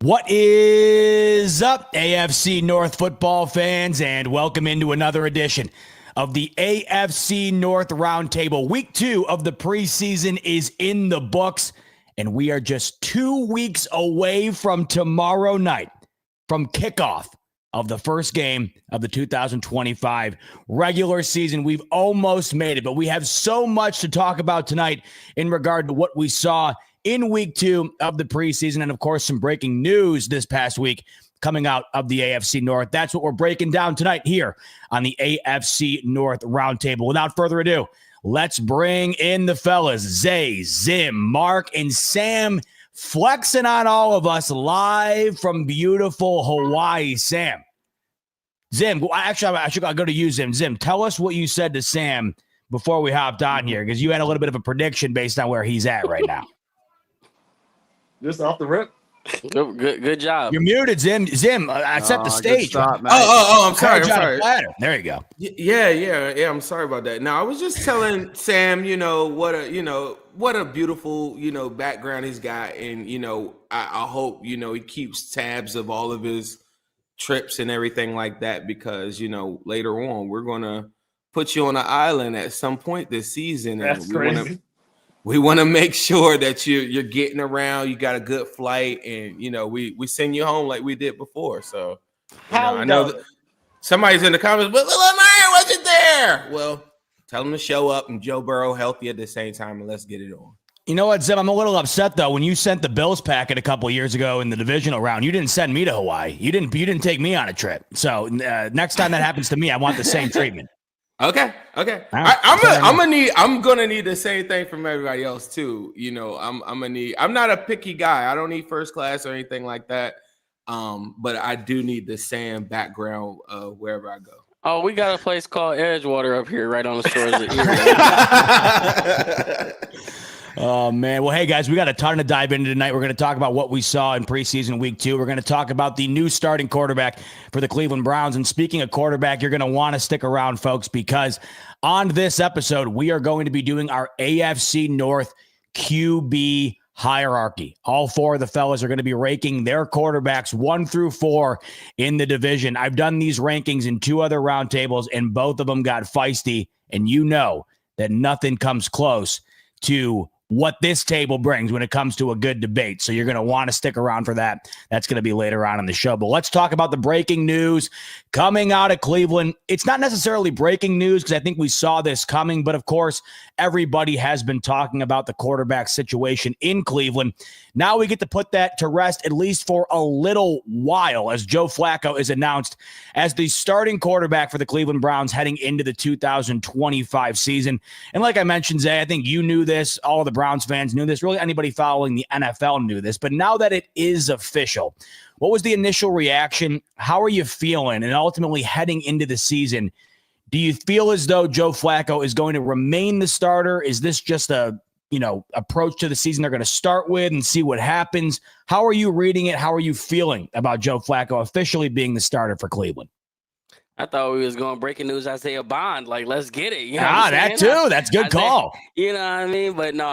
What is up, AFC North football fans, and welcome into another edition of the AFC North Roundtable. Week 2 of the preseason is in the books, and we are just 2 weeks away from tomorrow night, from kickoff of the first game of the 2025 regular season. We've almost made it, but we have so much to talk about tonight in regard to what we saw in week 2 of the preseason, and of course, some breaking news this past week coming out of the AFC North. That's what we're breaking down tonight here on the AFC North Roundtable. Without further ado, let's bring in the fellas, Zay, Zim, Mark, and Sam, flexing on all of us live from beautiful Hawaii. Sam, Zim, actually, I should go to you, Zim. Zim, tell us what you said to Sam before we hopped on here, because you had a little bit of a prediction based on where he's at right now. Just off the rip. Good job. You're muted, Zim. Zim, I set the stage. Stop, I'm sorry. There you go. Yeah. I'm sorry about that. Now I was just telling Sam, what a beautiful, background he's got, and I hope he keeps tabs of all of his trips and everything like that, because later on we're gonna put you on an island at some point this season. That's crazy. We want to make sure that you're getting around, you got a good flight, and we send you home like we did before. So I know that somebody's in the comments, but Lamar wasn't there. Well, tell them to show up and Joe Burrow healthy at the same time, and let's get it on. You know what, Zim? I'm a little upset though. When you sent the Bills packet a couple of years ago in the divisional round, you didn't send me to Hawaii. You didn't take me on a trip. So next time that happens to me, I want the same treatment. Okay. Right. I'm gonna need the same thing from everybody else too. I'm not a picky guy. I don't need first class or anything like that. But I do need the Sam background wherever I go. Oh, we got a place called Edgewater up here, right on the shores of Erie. Oh, man. Well, hey, guys, we got a ton to dive into tonight. We're going to talk about what we saw in preseason week 2. We're going to talk about the new starting quarterback for the Cleveland Browns. And speaking of quarterback, you're going to want to stick around, folks, because on this episode, we are going to be doing our AFC North QB hierarchy. All 4 of the fellas are going to be ranking their quarterbacks 1 through 4 in the division. I've done these rankings in 2 other roundtables, and both of them got feisty. And you know that nothing comes close to what this table brings when it comes to a good debate. So you're going to want to stick around for that. That's going to be later on in the show. But let's talk about the breaking news coming out of Cleveland. It's not necessarily breaking news because I think we saw this coming, but of course, everybody has been talking about the quarterback situation in Cleveland. Now we get to put that to rest, at least for a little while, as Joe Flacco is announced as the starting quarterback for the Cleveland Browns heading into the 2025 season. And like I mentioned, Zay, I think you knew this. All of the Browns fans knew this. Really, anybody following the NFL knew this. But now that it is official, what was the initial reaction? How are you feeling? And ultimately heading into the season, do you feel as though Joe Flacco is going to remain the starter? Is this just a approach to the season they're going to start with and see what happens? How are you reading it? How are you feeling about Joe Flacco officially being the starter for Cleveland? I thought we was going breaking news. Isaiah Bond, like, let's get it. You know that too. That's good call. You know what I mean? But no,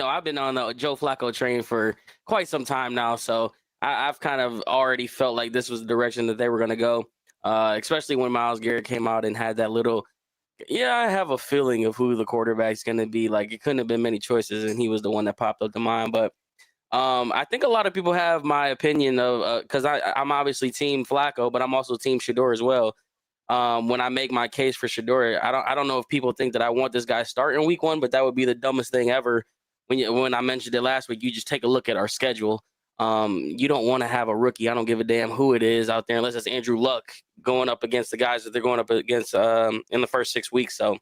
I've been on the Joe Flacco train for quite some time now, so I've kind of already felt like this was the direction that they were going to go, especially when Myles Garrett came out and had that little, I have a feeling of who the quarterback's going to be. Like, it couldn't have been many choices, and he was the one that popped up to mind. But I think a lot of people have my opinion of, because I'm obviously team Flacco, but I'm also team Shador as well. When I make my case for Shador, I don't know if people think that I want this guy starting week 1, but that would be the dumbest thing ever. When I mentioned it last week, you just take a look at our schedule. You don't want to have a rookie. I don't give a damn who it is out there, unless it's Andrew Luck going up against the guys that they're going up against in the first 6 weeks. So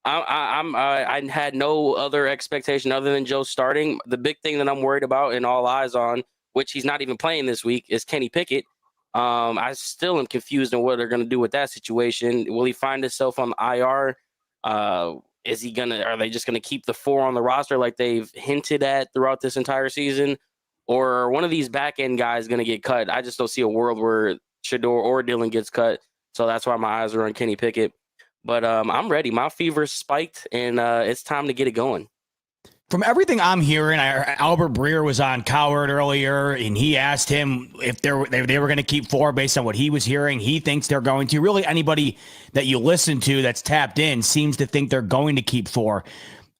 I had no other expectation other than Joe starting. The big thing that I'm worried about and all eyes on, which he's not even playing this week, is Kenny Pickett. I still am confused on what they're going to do with that situation. Will he find himself on the IR? Are they just going to keep the 4 on the roster like they've hinted at throughout this entire season? Or are one of these back end guys going to get cut? I just don't see a world where Shador or Dillon gets cut. So that's why my eyes are on Kenny Pickett. But I'm ready. My fever's spiked, and it's time to get it going. From everything I'm hearing, Albert Breer was on Coward earlier, and he asked him if they were going to keep 4 based on what he was hearing. He thinks they're going to. Really, anybody that you listen to that's tapped in seems to think they're going to keep 4.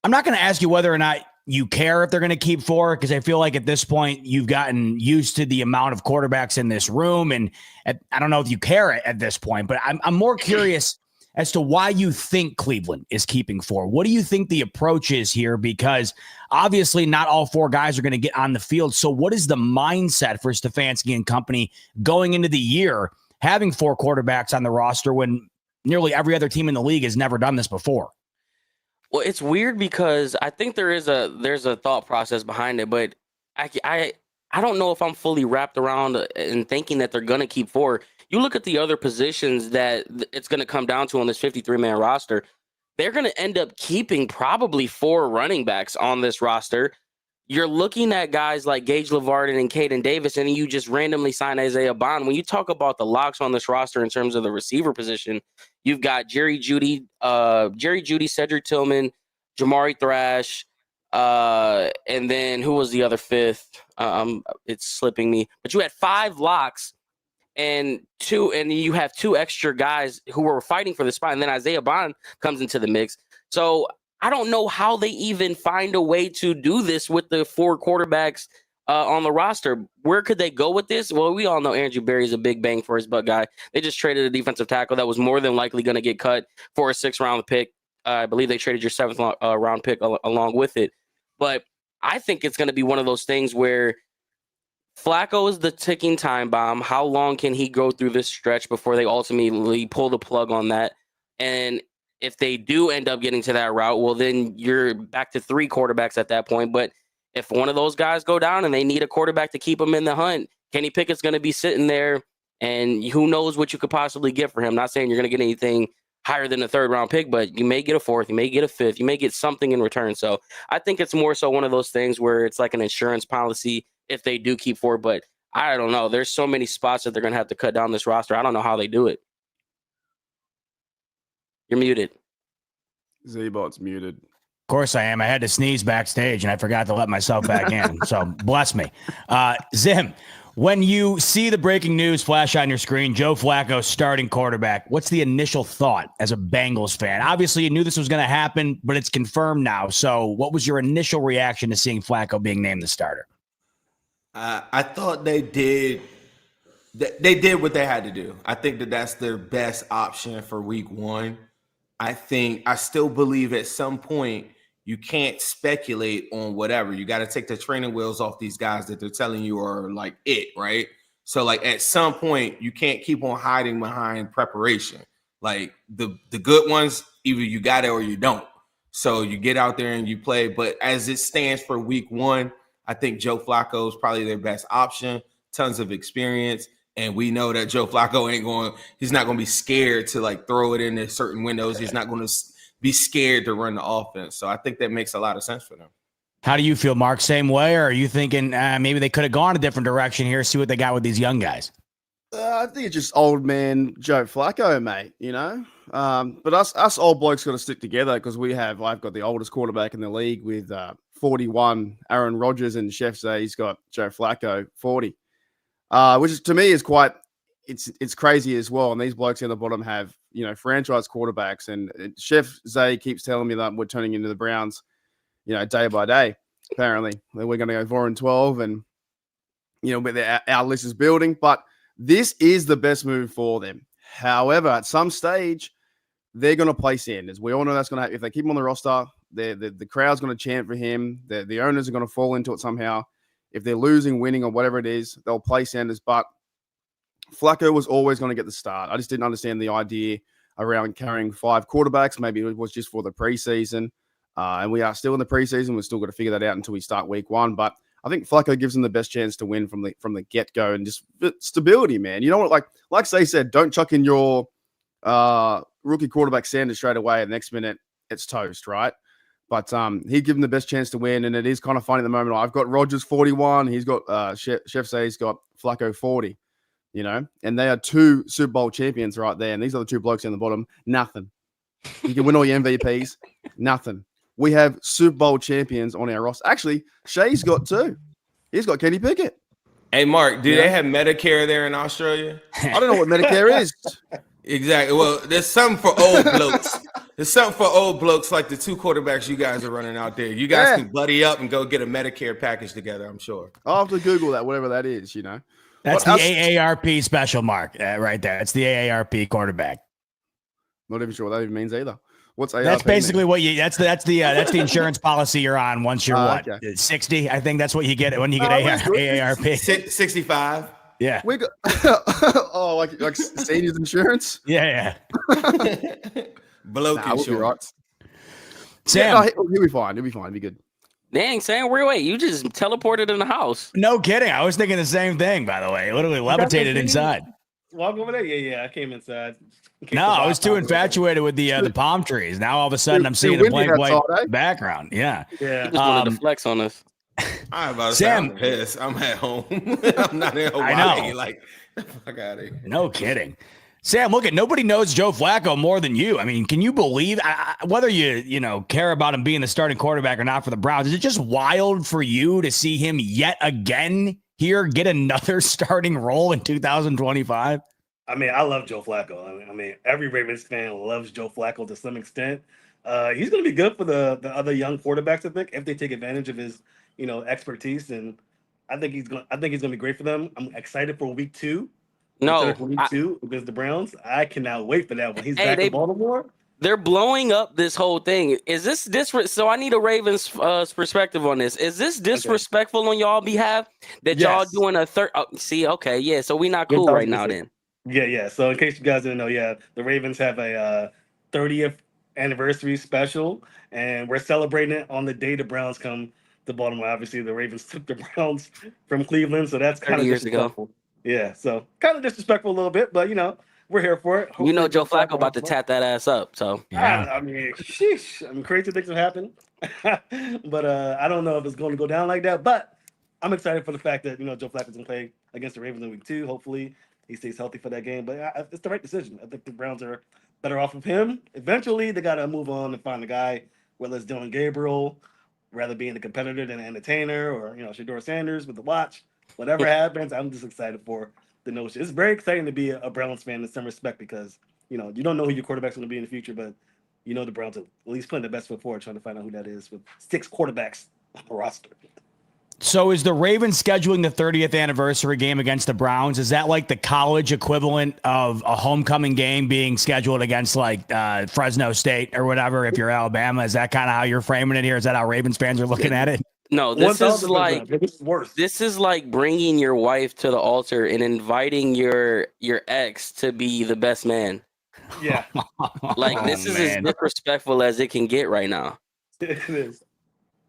I'm not going to ask you whether or not you care if they're going to keep 4, because I feel like at this point you've gotten used to the amount of quarterbacks in this room, and I don't know if you care at this point, but I'm more curious as to why you think Cleveland is keeping 4. What do you think the approach is here? Because obviously not all 4 guys are going to get on the field. So what is the mindset for Stefanski and company going into the year, having 4 quarterbacks on the roster when nearly every other team in the league has never done this before? Well, it's weird because I think there's a thought process behind it, but I don't know if I'm fully wrapped around in thinking that they're going to keep 4. You look at the other positions that it's going to come down to on this 53-man roster. They're going to end up keeping probably 4 running backs on this roster. You're looking at guys like Gage Lavardin and Caden Davis, and you just randomly sign Isaiah Bond. When you talk about the locks on this roster in terms of the receiver position, you've got Jerry Jeudy, Cedric Tillman, Jamari Thrash, and then who was the other 5th? It's slipping me. But you had 5 locks and you have 2 extra guys who were fighting for the spot, and then Isaiah Bond comes into the mix. So I don't know how they even find a way to do this with the 4 quarterbacks on the roster. Where could they go with this? Well, we all know Andrew Berry is a big bang for his buck guy. They just traded a defensive tackle that was more than likely going to get cut for a 6th-round pick. I believe they traded your 7th round pick along with it. But I think it's going to be one of those things where Flacco is the ticking time bomb. How long can he go through this stretch before they ultimately pull the plug on that? And if they do end up getting to that route, well, then you're back to 3 quarterbacks at that point. But if one of those guys go down and they need a quarterback to keep them in the hunt, Kenny Pickett's going to be sitting there, and who knows what you could possibly get for him. Not saying you're going to get anything higher than a 3rd-round pick, but you may get a 4th, you may get a 5th, you may get something in return. So I think it's more so one of those things where it's like an insurance policy if they do keep 4. But I don't know. There's so many spots that they're going to have to cut down this roster. I don't know how they do it. You're muted. Z-Bot's muted. Of course I am. I had to sneeze backstage, and I forgot to let myself back in. So bless me. Zim, when you see the breaking news flash on your screen, Joe Flacco starting quarterback, what's the initial thought as a Bengals fan? Obviously, you knew this was going to happen, but it's confirmed now. So what was your initial reaction to seeing Flacco being named the starter? I thought they did what they had to do. I think that's their best option for week 1. I still believe at some point you can't speculate on whatever. You got to take the training wheels off these guys that they're telling you are like it, right? So like at some point you can't keep on hiding behind preparation. Like the good ones, either you got it or you don't. So you get out there and you play. But as it stands for week 1, I think Joe Flacco is probably their best option. Tons of experience. And we know that Joe Flacco he's not going to be scared to like throw it into certain windows. He's not going to be scared to run the offense. So I think that makes a lot of sense for them. How do you feel, Mark? Same way? Or are you thinking maybe they could have gone a different direction here, see what they got with these young guys? I think it's just old man Joe Flacco, mate, you know. But us old blokes got to stick together because I've got the oldest quarterback in the league with 41, Aaron Rodgers, and Chef Zay's got Joe Flacco, 40. Which is, to me, is quite it's crazy as well. And these blokes at the bottom have, you know, franchise quarterbacks. And Chef Zay keeps telling me that we're turning into the Browns, you know, day by day. Apparently, we're going to go 4-12, and you know, our list is building. But this is the best move for them. However, at some stage, they're going to play Sanders. We all know that's going to happen. If they keep him on the roster, the crowd's going to chant for him. The owners are going to fall into it somehow. If they're losing, winning, or whatever it is, they'll play Sanders. But Flacco was always going to get the start. I just didn't understand the idea around carrying 5 quarterbacks. Maybe it was just for the preseason. And we are still in the preseason. We're still got to figure that out until we start week 1. But I think Flacco gives them the best chance to win from the get-go, and just stability, man. You know what? Like Say said, don't chuck in your rookie quarterback Sanders straight away. At the next minute, it's toast, right? But he'd give them the best chance to win, and it is kind of funny at the moment. I've got Rodgers 41. He's got Chef say he's got Flacco 40. You know, and they are 2 Super Bowl champions right there. And these are the 2 blokes down the bottom. Nothing. You can win all your MVPs. Nothing. we have Super Bowl champions on our roster. Actually, Shay's got 2. He's got Kenny Pickett. Hey, Mark, do they have Medicare there in Australia? I don't know what Medicare is. Exactly. Well, there's something for old blokes. There's something for old blokes like the 2 quarterbacks you guys are running out there. You guys can buddy up and go get a Medicare package together, I'm sure. I'll have to Google that, whatever that is, you know. That's the AARP special, Mark, right there. It's the AARP quarterback. Not even sure what that even means either. What's AARP? That's basically what you. That's the insurance policy you're on once you're 60. I think that's what you get when you get AARP. 65. Yeah, we got like seniors insurance. Yeah. Below insurance. We'll be right. Sam, he'll be fine. He'll be fine. He'll be good. Dang, Sam, wait, you just teleported in the house. No kidding. I was thinking the same thing, by the way. Literally levitated inside. Walk over there? Yeah, I came inside. No, I was too infatuated with the palm trees. Now all of a sudden I'm seeing a blank white background. Yeah. You just wanted to flex on us. I'm about to Sam, say I'm pissed. I'm at home. I'm not in Hawaii. I know. Like, fuck out of here. No kidding. Sam, look, nobody knows Joe Flacco more than you. I mean, can you believe whether you care about him being the starting quarterback or not for the Browns? Is it just wild for you to see him yet again here get another starting role in 2025? I mean, I love Joe Flacco. I mean, every Ravens fan loves Joe Flacco to some extent. He's going to be good for the other young quarterbacks, I think, if they take advantage of his, expertise. And I think he's going to be great for them. I'm excited for week 2. Week 2 against the Browns. I cannot wait for that when he's back in Baltimore. They're blowing up this whole thing. Is this so I need a Ravens perspective on this. Is this disrespectful on y'all behalf that y'all doing a third? Oh, see, okay, yeah. So we not cool right now then. Yeah. So in case you guys didn't know, the Ravens have a 30th anniversary special, and we're celebrating it on the day the Browns come to Baltimore. Obviously, the Ravens took the Browns from Cleveland, so that's kind of years ago. Yeah, so kind of disrespectful a little bit, but we're here for it. Hopefully Joe Flacco about to tap that ass up. So I mean, sheesh. I mean, crazy things have happened, but I don't know if it's going to go down like that. But I'm excited for the fact that Joe Flacco's going to play against the Ravens in week 2. Hopefully, he stays healthy for that game. But it's the right decision. I think the Browns are better off of him. Eventually, they got to move on and find a guy, whether it's Dylan Gabriel, rather being a competitor than an entertainer, or Shedeur Sanders with the watch. Whatever happens, I'm just excited for the notion. It's very exciting to be a Browns fan in some respect because, you don't know who your quarterback's going to be in the future, but the Browns are at least putting their best foot forward trying to find out who that is with 6 quarterbacks on the roster. So is the Ravens scheduling the 30th anniversary game against the Browns? Is that like the college equivalent of a homecoming game being scheduled against like Fresno State or whatever if you're Alabama? Is that kind of how you're framing it here? Is that how Ravens fans are looking at it? No, this is like bringing your wife to the altar and inviting your ex to be the best man. Yeah. This is as disrespectful as it can get right now. It is.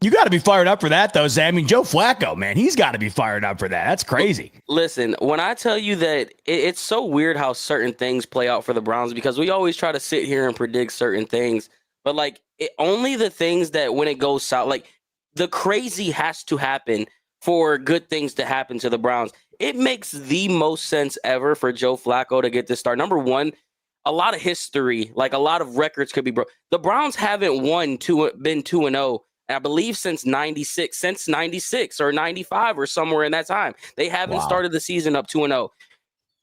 You got to be fired up for that, though, Zay. I mean, Joe Flacco, man, he's got to be fired up for that. That's crazy. Listen, when I tell you that it's so weird how certain things play out for the Browns because we always try to sit here and predict certain things, but only the things that when it goes south, the crazy has to happen for good things to happen to the Browns. It makes the most sense ever for Joe Flacco to get this start. Number one, a lot of history, a lot of records could be broken. The Browns haven't been 2-0, I believe, since 96 or 95 or somewhere in that time. They haven't started the season up 2-0.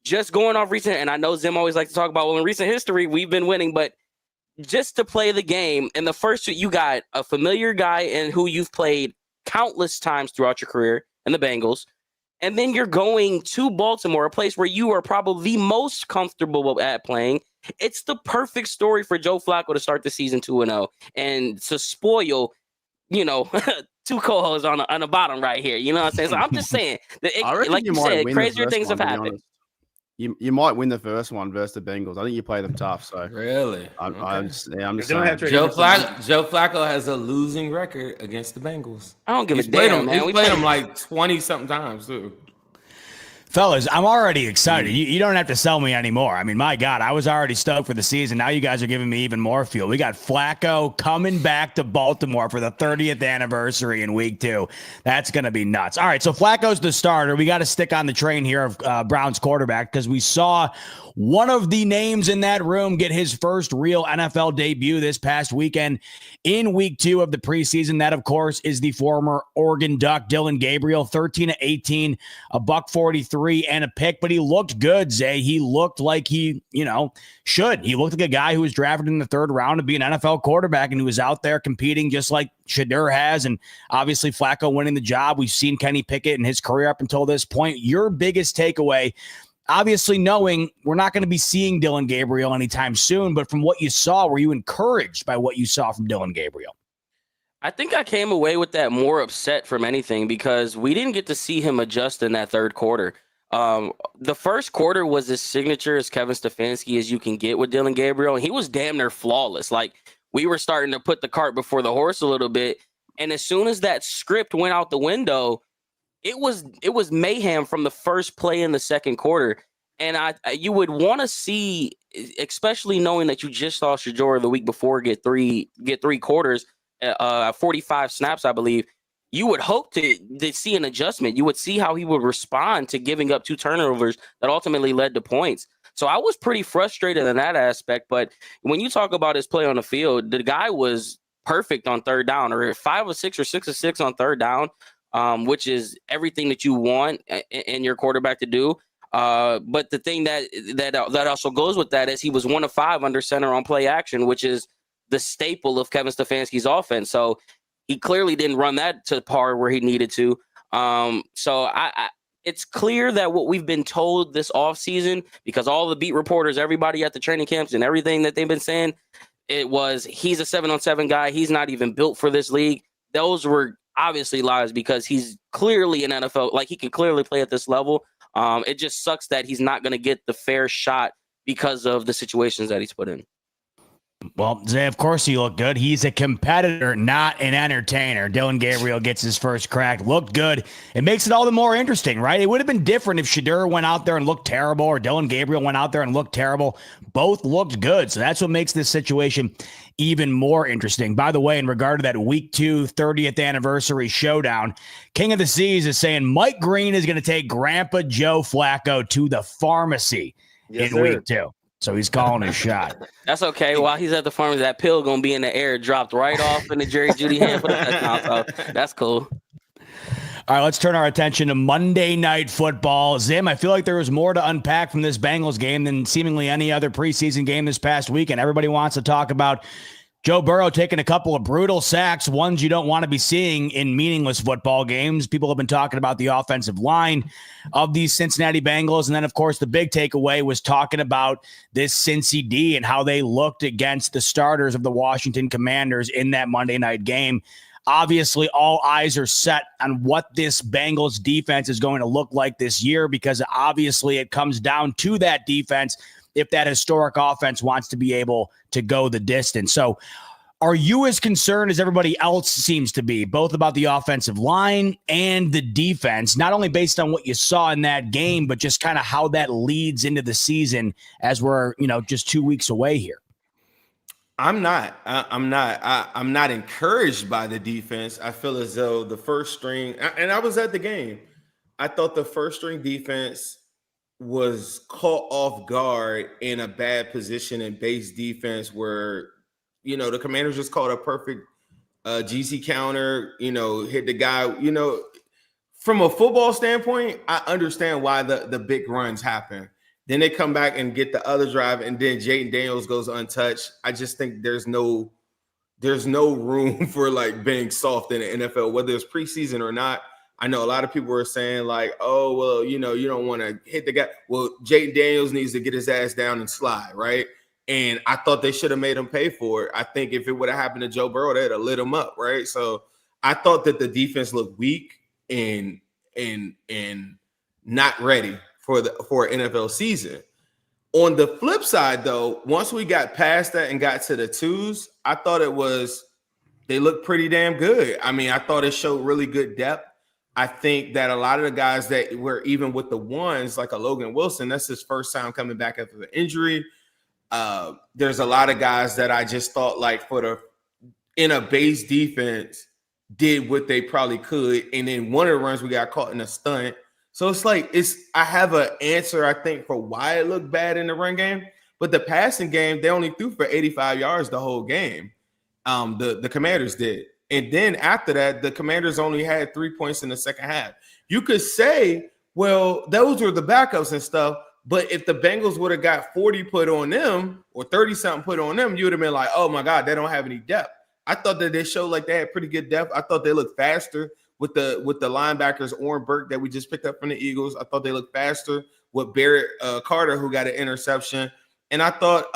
Just going off recent, and I know Zim always like to talk about, in recent history, we've been winning, but just to play the game, in the first two, you got a familiar guy and who you've played countless times throughout your career in the Bengals. And then you're going to Baltimore, a place where you are probably the most comfortable at playing. It's the perfect story for Joe Flacco to start the season 2-0 and to spoil, 2 co-hosts on the bottom right here. You know what I'm saying? So I'm just saying that, like you said, crazier things have happened. You might win the first one versus the Bengals. I think you play them tough. So really, I'm just saying. Joe Flacco has a losing record against the Bengals. I don't give a damn, man. We played him like 20 something times too. Fellas, I'm already excited. You don't have to sell me anymore. I mean, my God, I was already stoked for the season. Now you guys are giving me even more fuel. We got Flacco coming back to Baltimore for the 30th anniversary in week 2. That's going to be nuts. All right, so Flacco's the starter. We got to stick on the train here of Browns quarterback because we saw one of the names in that room get his first real NFL debut this past weekend in week 2 of the preseason. That, of course, is the former Oregon Duck, Dillon Gabriel, 13-18, a $143 and a pick, but he looked good, Zay. He looked like he, should. He looked like a guy who was drafted in the 3rd round to be an NFL quarterback, and he was out there competing just like Shedeur has, and obviously Flacco winning the job. We've seen Kenny Pickett in his career up until this point. Your biggest takeaway, obviously knowing we're not going to be seeing Dillon Gabriel anytime soon, but from what you saw, were you encouraged by what you saw from Dillon Gabriel? I think I came away with that more upset from anything because we didn't get to see him adjust in that 3rd quarter. The 1st quarter was as signature as Kevin Stefanski as you can get with Dillon Gabriel, and he was damn near flawless. Like, we were starting to put the cart before the horse a little bit, and as soon as that script went out the window, it was mayhem from the first play in the 2nd quarter. And you would want to see, especially knowing that you just saw Shedeur the week before get three quarters, 45 snaps, I believe. You would hope to see an adjustment. You would see how he would respond to giving up 2 turnovers that ultimately led to points. So I was pretty frustrated in that aspect. But when you talk about his play on the field, the guy was perfect on 3rd down, or 5 of 6 or 6 of 6 on 3rd down. Which is everything that you want in your quarterback to do. But the thing that also goes with that is he was 1 of 5 under center on play action, which is the staple of Kevin Stefanski's offense. So he clearly didn't run that to par where he needed to. So it's clear that what we've been told this offseason, because all the beat reporters, everybody at the training camps and everything that they've been saying, it was he's a 7-on-7 guy. He's not even built for this league. Those were obviously lies because he's clearly an NFL, like he can clearly play at this level. It just sucks that he's not going to get the fair shot because of the situations that he's put in. Well, Zay, of course he looked good. He's a competitor, not an entertainer. Dillon Gabriel gets his first crack. Looked good. It makes it all the more interesting, right? It would have been different if Shedeur went out there and looked terrible or Dillon Gabriel went out there and looked terrible. Both looked good. So that's what makes this situation even more interesting. By the way, in regard to that week 2 30th anniversary showdown, King of the Seas is saying Mike Green is going to take Grandpa Joe Flacco to the pharmacy in week 2. So he's calling his shot. That's okay. While he's at the farm, that pill going to be in the air, dropped right off in the Jerry Jeudy hand for the touchdown. So that's cool. All right, let's turn our attention to Monday Night Football. Zim, I feel like there was more to unpack from this Bengals game than seemingly any other preseason game this past weekend. Everybody wants to talk about Joe Burrow taking a couple of brutal sacks, ones you don't want to be seeing in meaningless football games. People have been talking about the offensive line of these Cincinnati Bengals. And then, of course, the big takeaway was talking about this Cincy D and how they looked against the starters of the Washington Commanders in that Monday night game. Obviously, all eyes are set on what this Bengals defense is going to look like this year because obviously it comes down to that defense if that historic offense wants to be able to go the distance. So are you as concerned as everybody else seems to be, both about the offensive line and the defense, not only based on what you saw in that game, but just kind of how that leads into the season as we're, just 2 weeks away here? I'm not encouraged by the defense. I feel as though the first string, and I was at the game, I thought the first string defense was caught off guard in a bad position in base defense where, the Commanders just called a perfect GC counter, hit the guy, from a football standpoint, I understand why the big runs happen. Then they come back and get the other drive, and then Jaden Daniels goes untouched. I just think there's no room for like being soft in the NFL, whether it's preseason or not. I know a lot of people are saying like, oh, well, you don't want to hit the guy. Well, Jaden Daniels needs to get his ass down and slide, right? And I thought they should have made him pay for it. I think if it would have happened to Joe Burrow, they'd have lit him up, right? So I thought that the defense looked weak and not ready for an NFL season. On the flip side, though, once we got past that and got to the twos, I thought they looked pretty damn good. I mean, I thought it showed really good depth. I think that a lot of the guys that were even with the ones, like a Logan Wilson, that's his first time coming back after the injury. There's a lot of guys that I just thought like in a base defense did what they probably could. And then one of the runs we got caught in a stunt. So it's like I have an answer, I think, for why it looked bad in the run game. But the passing game, they only threw for 85 yards the whole game. The Commanders did. And then after that, the Commanders only had 3 points in the second half. You could say, well, those were the backups and stuff. But if the Bengals would have got 40 put on them or 30-something put on them, you would have been like, oh, my God, they don't have any depth. I thought that they showed like they had pretty good depth. I thought they looked faster with the linebackers, Orrin Burke, that we just picked up from the Eagles. I thought they looked faster with Barrett Carter, who got an interception. And I thought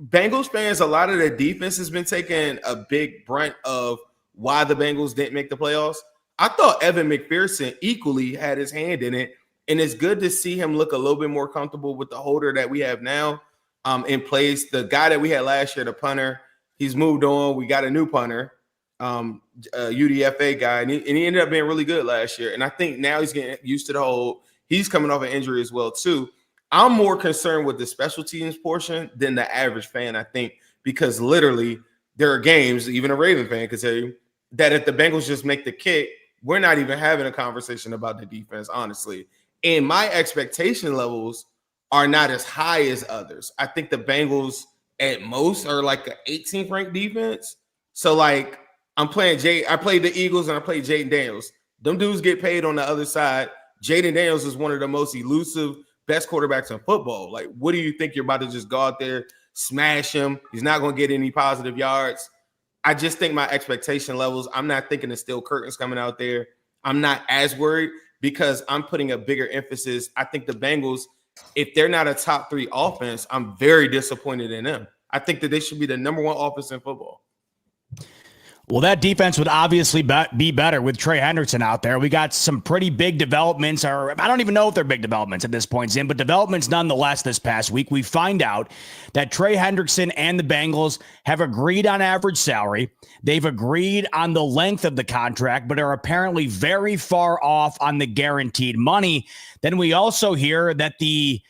Bengals fans, a lot of the defense has been taking a big brunt of why the Bengals didn't make the playoffs. I thought Evan McPherson equally had his hand in it. And it's good to see him look a little bit more comfortable with the holder that we have now in place. The guy that we had last year, the punter, he's moved on. We got a new punter, UDFA guy, and he ended up being really good last year. And I think now he's getting used to the hold. He's coming off an injury as well, too. I'm more concerned with the special teams portion than the average fan, I think, because literally there are games, even a Raven fan could tell you, that if the Bengals just make the kick, we're not even having a conversation about the defense, honestly. And my expectation levels are not as high as others. I think the Bengals at most are like an 18th ranked defense. So like I played the Eagles and I played Jaden Daniels. Them dudes get paid on the other side. Jaden Daniels is one of the most elusive, best quarterbacks in football. Like, what do you think you're about to just go out there, smash him? He's not going to get any positive yards. I just think my expectation levels, I'm not thinking the steel curtains coming out there. I'm not as worried because I'm putting a bigger emphasis. I think the Bengals, if they're not a top 3 offense, I'm very disappointed in them. I think that they should be the number 1 offense in football. Well, that defense would obviously be better with Trey Hendrickson out there. We got some pretty big developments, or I don't even know if they're big developments at this point, Zim, but developments nonetheless this past week. We find out that Trey Hendrickson and the Bengals have agreed on average salary. They've agreed on the length of the contract, but are apparently very far off on the guaranteed money. Then we also hear that the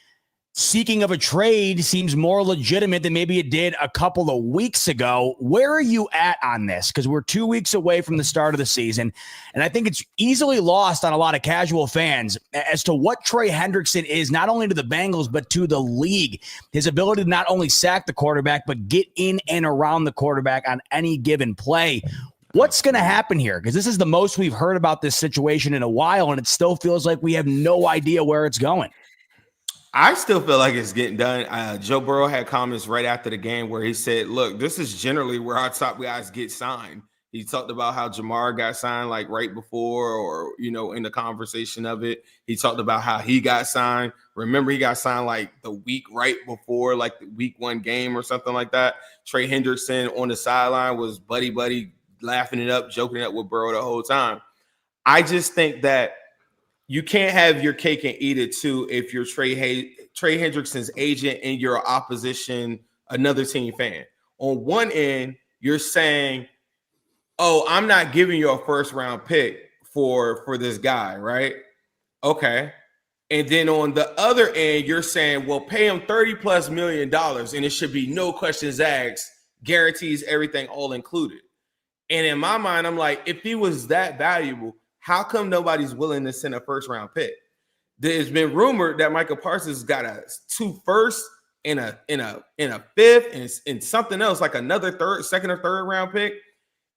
seeking of a trade seems more legitimate than maybe it did a couple of weeks ago. Where are you at on this? Because we're 2 weeks away from the start of the season, and I think it's easily lost on a lot of casual fans as to what Trey Hendrickson is, not only to the Bengals, but to the league. His ability to not only sack the quarterback, but get in and around the quarterback on any given play. What's going to happen here? Because this is the most we've heard about this situation in a while, and it still feels like we have no idea where it's going. I still feel like it's getting done. Joe Burrow had comments right after the game where he said, look, this is generally where our top guys get signed. He talked about how Jamar got signed like right before or, in the conversation of it. He talked about how he got signed. Remember, he got signed like the week right before, like the week 1 game or something like that. Trey Hendrickson on the sideline was buddy, laughing it up, joking it up with Burrow the whole time. I just think that you can't have your cake and eat it too if you're Trey Hendrickson's agent and you're an opposition, another team fan. On one end, you're saying, oh, I'm not giving you a first round pick for this guy, right? Okay. And then on the other end, you're saying, well, pay him $30+ million and it should be no questions asked, guarantees everything all included. And in my mind, I'm like, if he was that valuable, how come nobody's willing to send a first round pick? There's been rumored that Michael Parsons got a 2 firsts and a 5th and something else, like another second or third round pick.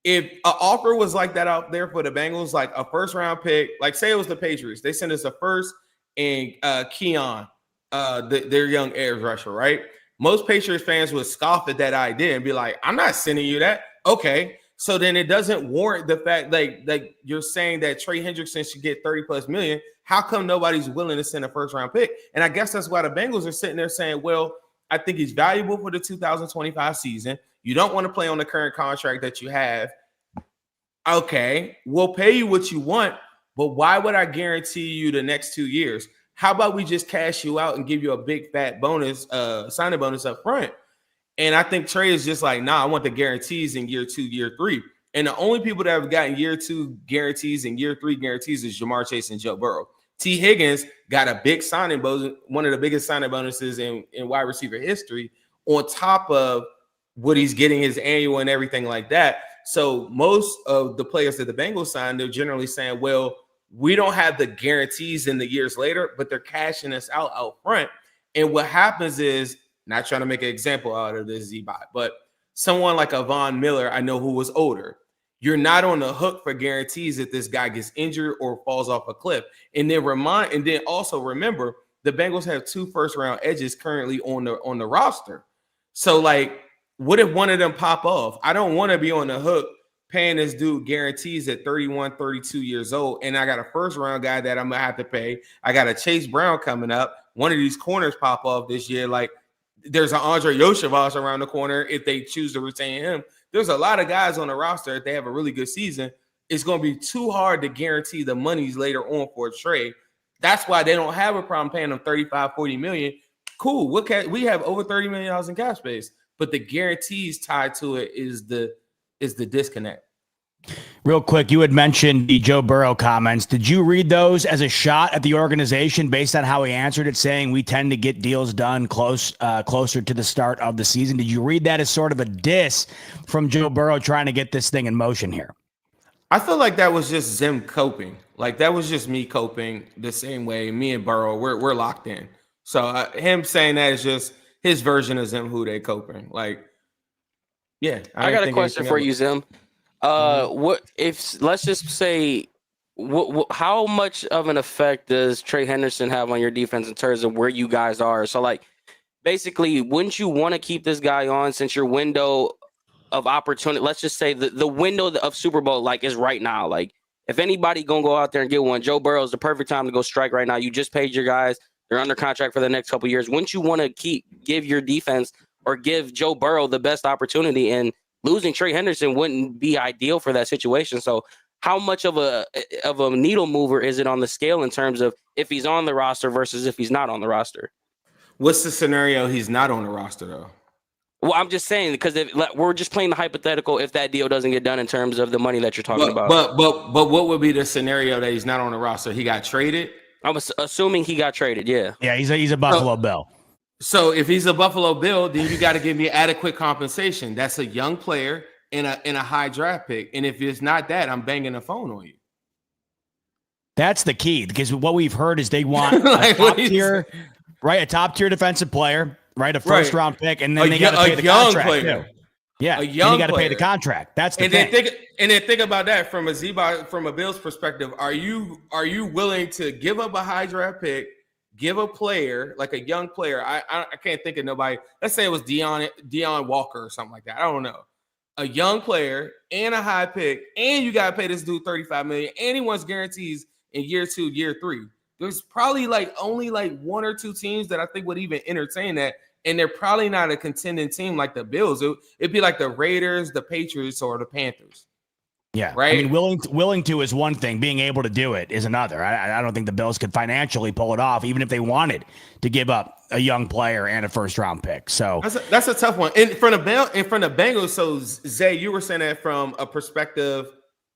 If an offer was like that out there for the Bengals, like a first round pick, like say it was the Patriots, they sent us a first and Keon, their young edge rusher, right? Most Patriots fans would scoff at that idea and be like, I'm not sending you that. Okay. So then it doesn't warrant the fact like you're saying that Trey Hendrickson should get $30+ million. How come nobody's willing to send a first round pick? And I guess that's why the Bengals are sitting there saying, well, I think he's valuable for the 2025 season. You don't want to play on the current contract that you have. Okay, we'll pay you what you want, but why would I guarantee you the next 2 years? How about we just cash you out and give you a big fat bonus, signing bonus up front? And I think Trey is just like, nah, I want the guarantees in year 2, year 3. And the only people that have gotten year 2 guarantees and year 3 guarantees is Jamar Chase and Joe Burrow. T. Higgins got a big signing bonus, one of the biggest signing bonuses in wide receiver history, on top of what he's getting his annual and everything like that. So most of the players that the Bengals signed, they're generally saying, well, we don't have the guarantees in the years later, but they're cashing us out front. And what happens is, not trying to make an example out of this Z-Bot, but someone like a Von Miller, I know, who was older, you're not on the hook for guarantees if this guy gets injured or falls off a cliff. And then also remember, the Bengals have 2 first-round edges currently on the roster. So, like, what if one of them pop off? I don't want to be on the hook paying this dude guarantees at 31, 32 years old, and I got a first-round guy that I'm going to have to pay. I got a Chase Brown coming up. One of these corners pop off this year. Like, there's an Andre Yoshivas around the corner if they choose to retain him. There's a lot of guys on the roster. If they have a really good season, it's going to be too hard to guarantee the monies later on for a trade. That's why they don't have a problem paying them $35, $40 million. Cool. We have over $30 million in cap space, but the guarantees tied to it is the disconnect. Real quick, you had mentioned the Joe Burrow comments. Did you read those as a shot at the organization based on how he answered it, saying we tend to get deals done closer to the start of the season? Did you read that as sort of a diss from Joe Burrow trying to get this thing in motion here? I feel like that was just Zim coping. Like, that was just me coping the same way. Me and Burrow, we're locked in. So him saying that is just his version of Zim who they coping. Like, yeah. I got a question for you, Zim. What if, let's just say, how much of an effect does Trey Henderson have on your defense in terms of where you guys are? So, like, basically, wouldn't you want to keep this guy on since your window of opportunity, let's just say the window of Super Bowl, like, is right now? Like, if anybody gonna go out there and get one, Joe Burrow is the perfect time to go strike right now. You just paid your guys. They're under contract for the next couple of years. Wouldn't you want to give your defense or give Joe Burrow the best opportunity? And losing Trey Henderson wouldn't be ideal for that situation. So how much of a needle mover is it on the scale in terms of if he's on the roster versus if he's not on the roster? What's the scenario he's not on the roster, though? Well, I'm just saying, because we're just playing the hypothetical if that deal doesn't get done in terms of the money that you're talking about. But what would be the scenario that he's not on the roster? He got traded? I'm assuming he got traded, yeah. Yeah, he's a Buffalo Bill. So if he's a Buffalo Bill, then you got to give me adequate compensation. That's a young player and a high draft pick. And if it's not that, I'm banging the phone on you. That's the key, because what we've heard is they want Like, a top tier defensive player, right? A first round pick, and then they got to pay the contract too. Yeah, and you got to pay the contract. That's the thing. Then think about that from a Bills perspective. Are you willing to give up a high draft pick, give a player like a young player? I can't think of nobody. Let's say it was Deion Walker or something like that. I don't know. A young player and a high pick, and you got to pay this dude $35 million, and he wants guarantees in year 2, year 3. There's probably only 1 or 2 teams that I think would even entertain that. And they're probably not a contending team like the Bills. It'd be like the Raiders, the Patriots, or the Panthers. Yeah, right. I mean, willing to is one thing. Being able to do it is another. I don't think the Bills could financially pull it off, even if they wanted to give up a young player and a first round pick. So that's a tough one. In front of Bengals. So Zay, you were saying that from a perspective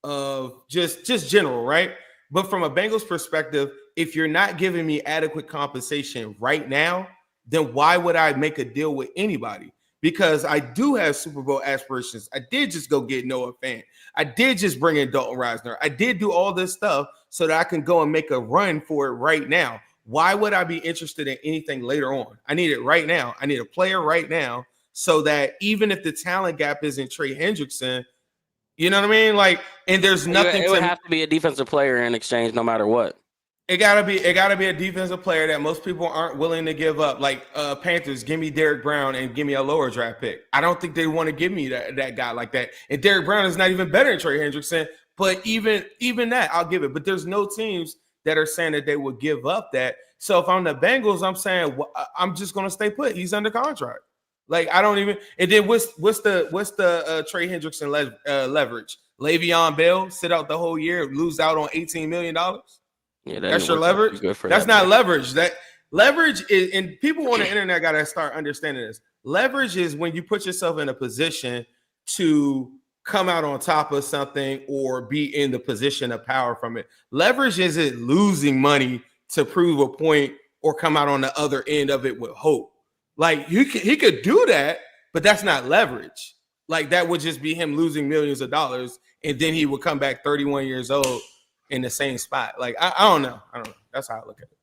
of just general, right? But from a Bengals perspective, if you're not giving me adequate compensation right now, then why would I make a deal with anybody? Because I do have Super Bowl aspirations. I did just go get Noah Fant. I did just bring in Dalton Reisner. I did do all this stuff so that I can go and make a run for it right now. Why would I be interested in anything later on? I need it right now. I need a player right now so that even if the talent gap isn't Trey Hendrickson, you know what I mean? Like, and there's nothing. It would have to be a defensive player in exchange no matter what. It gotta be a defensive player that most people aren't willing to give up. Like Panthers, give me Derrick Brown and give me a lower draft pick. I don't think they want to give me that guy like that. And Derrick Brown is not even better than Trey Hendrickson. But even that, I'll give it. But there's no teams that are saying that they would give up that. So if I'm the Bengals, I'm saying I'm just gonna stay put. He's under contract. Like, I don't even. And then what's the Trey Hendrickson leverage? Le'Veon Bell sit out the whole year, lose out on $18 million. Yeah, that's your leverage. That's not leverage. That leverage is, and people on the internet got to start understanding this. Leverage is when you put yourself in a position to come out on top of something or be in the position of power from it. Leverage isn't losing money to prove a point or come out on the other end of it with hope. Like he could do that, but that's not leverage. Like that would just be him losing millions of dollars, and then he would come back 31 years old in the same spot. Like I don't know. That's how I look at it.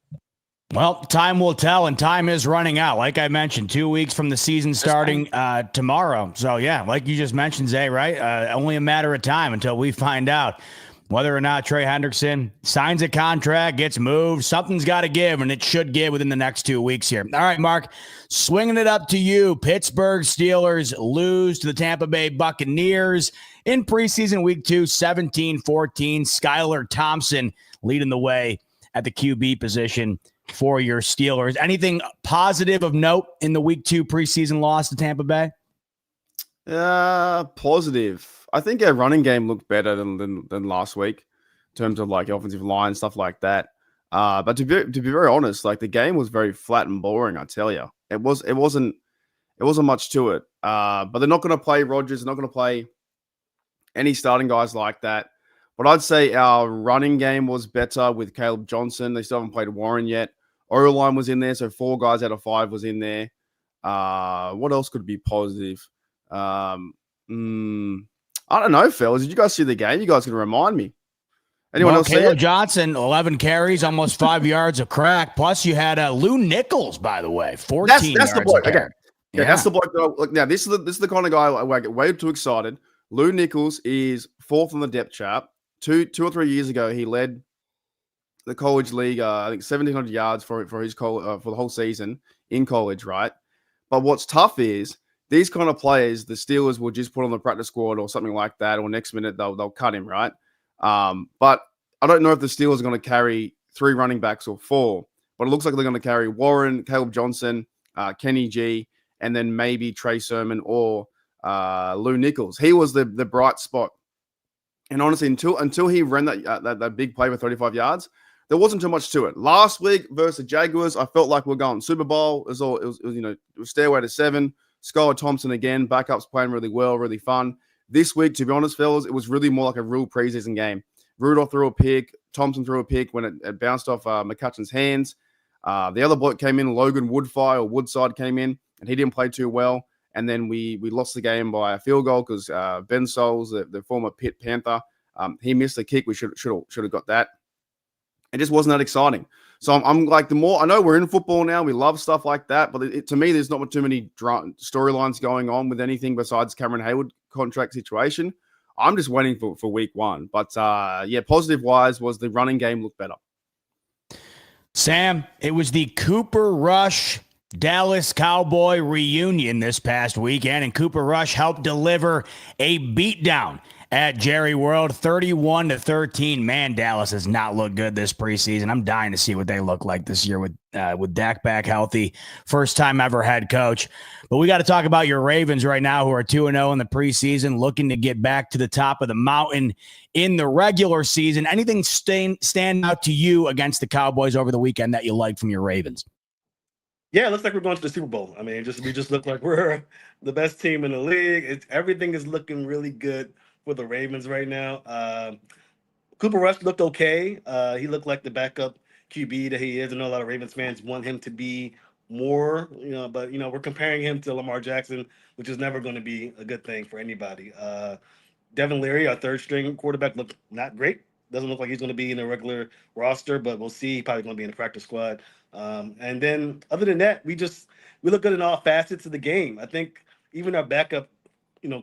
Well, time will tell, and time is running out. Like I mentioned, 2 weeks from the season starting tomorrow. So, yeah, like you just mentioned, Zay, right? Only a matter of time until we find out whether or not Trey Hendrickson signs a contract, gets moved. Something's got to give, and it should give within the next 2 weeks here. All right, Mark, swinging it up to you. Pittsburgh Steelers lose to the Tampa Bay Buccaneers in preseason week 2, 17-14. Skylar Thompson leading the way at the QB position for your Steelers. Anything positive of note in the week 2 preseason loss to Tampa Bay? Positive. I think our running game looked better than last week in terms of like offensive line, stuff like that. But to be very honest, like the game was very flat and boring, I tell you. It wasn't much to it. But they're not going to play Rodgers, they're not going to play any starting guys like that. But I'd say our running game was better with Caleb Johnson. They still haven't played Warren yet. O-line was in there, so 4 guys out of 5 was in there. What else could be positive? I don't know, fellas. Did you guys see the game? You guys can remind me. Anyone else see Caleb it? Johnson, 11 carries, almost 5 yards of crack. Plus, you had Lou Nichols, by the way, 14 That's yards the bloke. of Okay. carry. Yeah, that's the bloke. Look, now this is the kind of guy I get way too excited. Lou Nichols is 4th on the depth chart. 2 or 3 years ago, he led the college league, I think 1,700 yards for his for the whole season in college, right? But what's tough is these kind of players, the Steelers will just put on the practice squad or something like that, or next minute they'll cut him, right? But I don't know if the Steelers are going to carry 3 running backs or 4, but it looks like they're going to carry Warren, Caleb Johnson, Kenny G, and then maybe Trey Sermon or Lou Nichols. He was the bright spot. And honestly, until he ran that big play for 35 yards, there wasn't too much to it. Last week versus the Jaguars, I felt like we're going Super Bowl. It was stairway to 7. Skylar Thompson again, backups playing really well, really fun. This week, to be honest, fellas, it was really more like a real preseason game. Rudolph threw a pick. Thompson threw a pick when it bounced off McCutcheon's hands. The other bloke came in, Logan Woodside came in, and he didn't play too well. And then we lost the game by a field goal because Ben Souls, the former Pitt Panther, he missed a kick. We should have got that. It just wasn't that exciting. So I'm like, the more I know we're in football now, we love stuff like that. But to me, there's not too many storylines going on with anything besides Cameron Hayward contract situation. I'm just waiting for week 1. But positive wise was the running game looked better. Sam, it was the Cooper Rush Dallas Cowboy reunion this past weekend, and Cooper Rush helped deliver a beatdown at Jerry World, 31-13. Man, Dallas has not looked good this preseason. I'm dying to see what they look like this year with Dak back healthy. First time ever head coach. But we got to talk about your Ravens right now, who are 2-0 in the preseason, looking to get back to the top of the mountain in the regular season. Anything stand out to you against the Cowboys over the weekend that you liked from your Ravens? Yeah, it looks like we're going to the Super Bowl. I mean, we just look like we're the best team in the league. Everything is looking really good for the Ravens right now. Cooper Rush looked okay. He looked like the backup QB that he is. I know a lot of Ravens fans want him to be more, but we're comparing him to Lamar Jackson, which is never going to be a good thing for anybody. Devin Leary, our third string quarterback, looked not great. Doesn't look like he's going to be in the regular roster, but we'll see. He's probably going to be in the practice squad. And then other than that, we look good in all facets of the game. I think even our backup,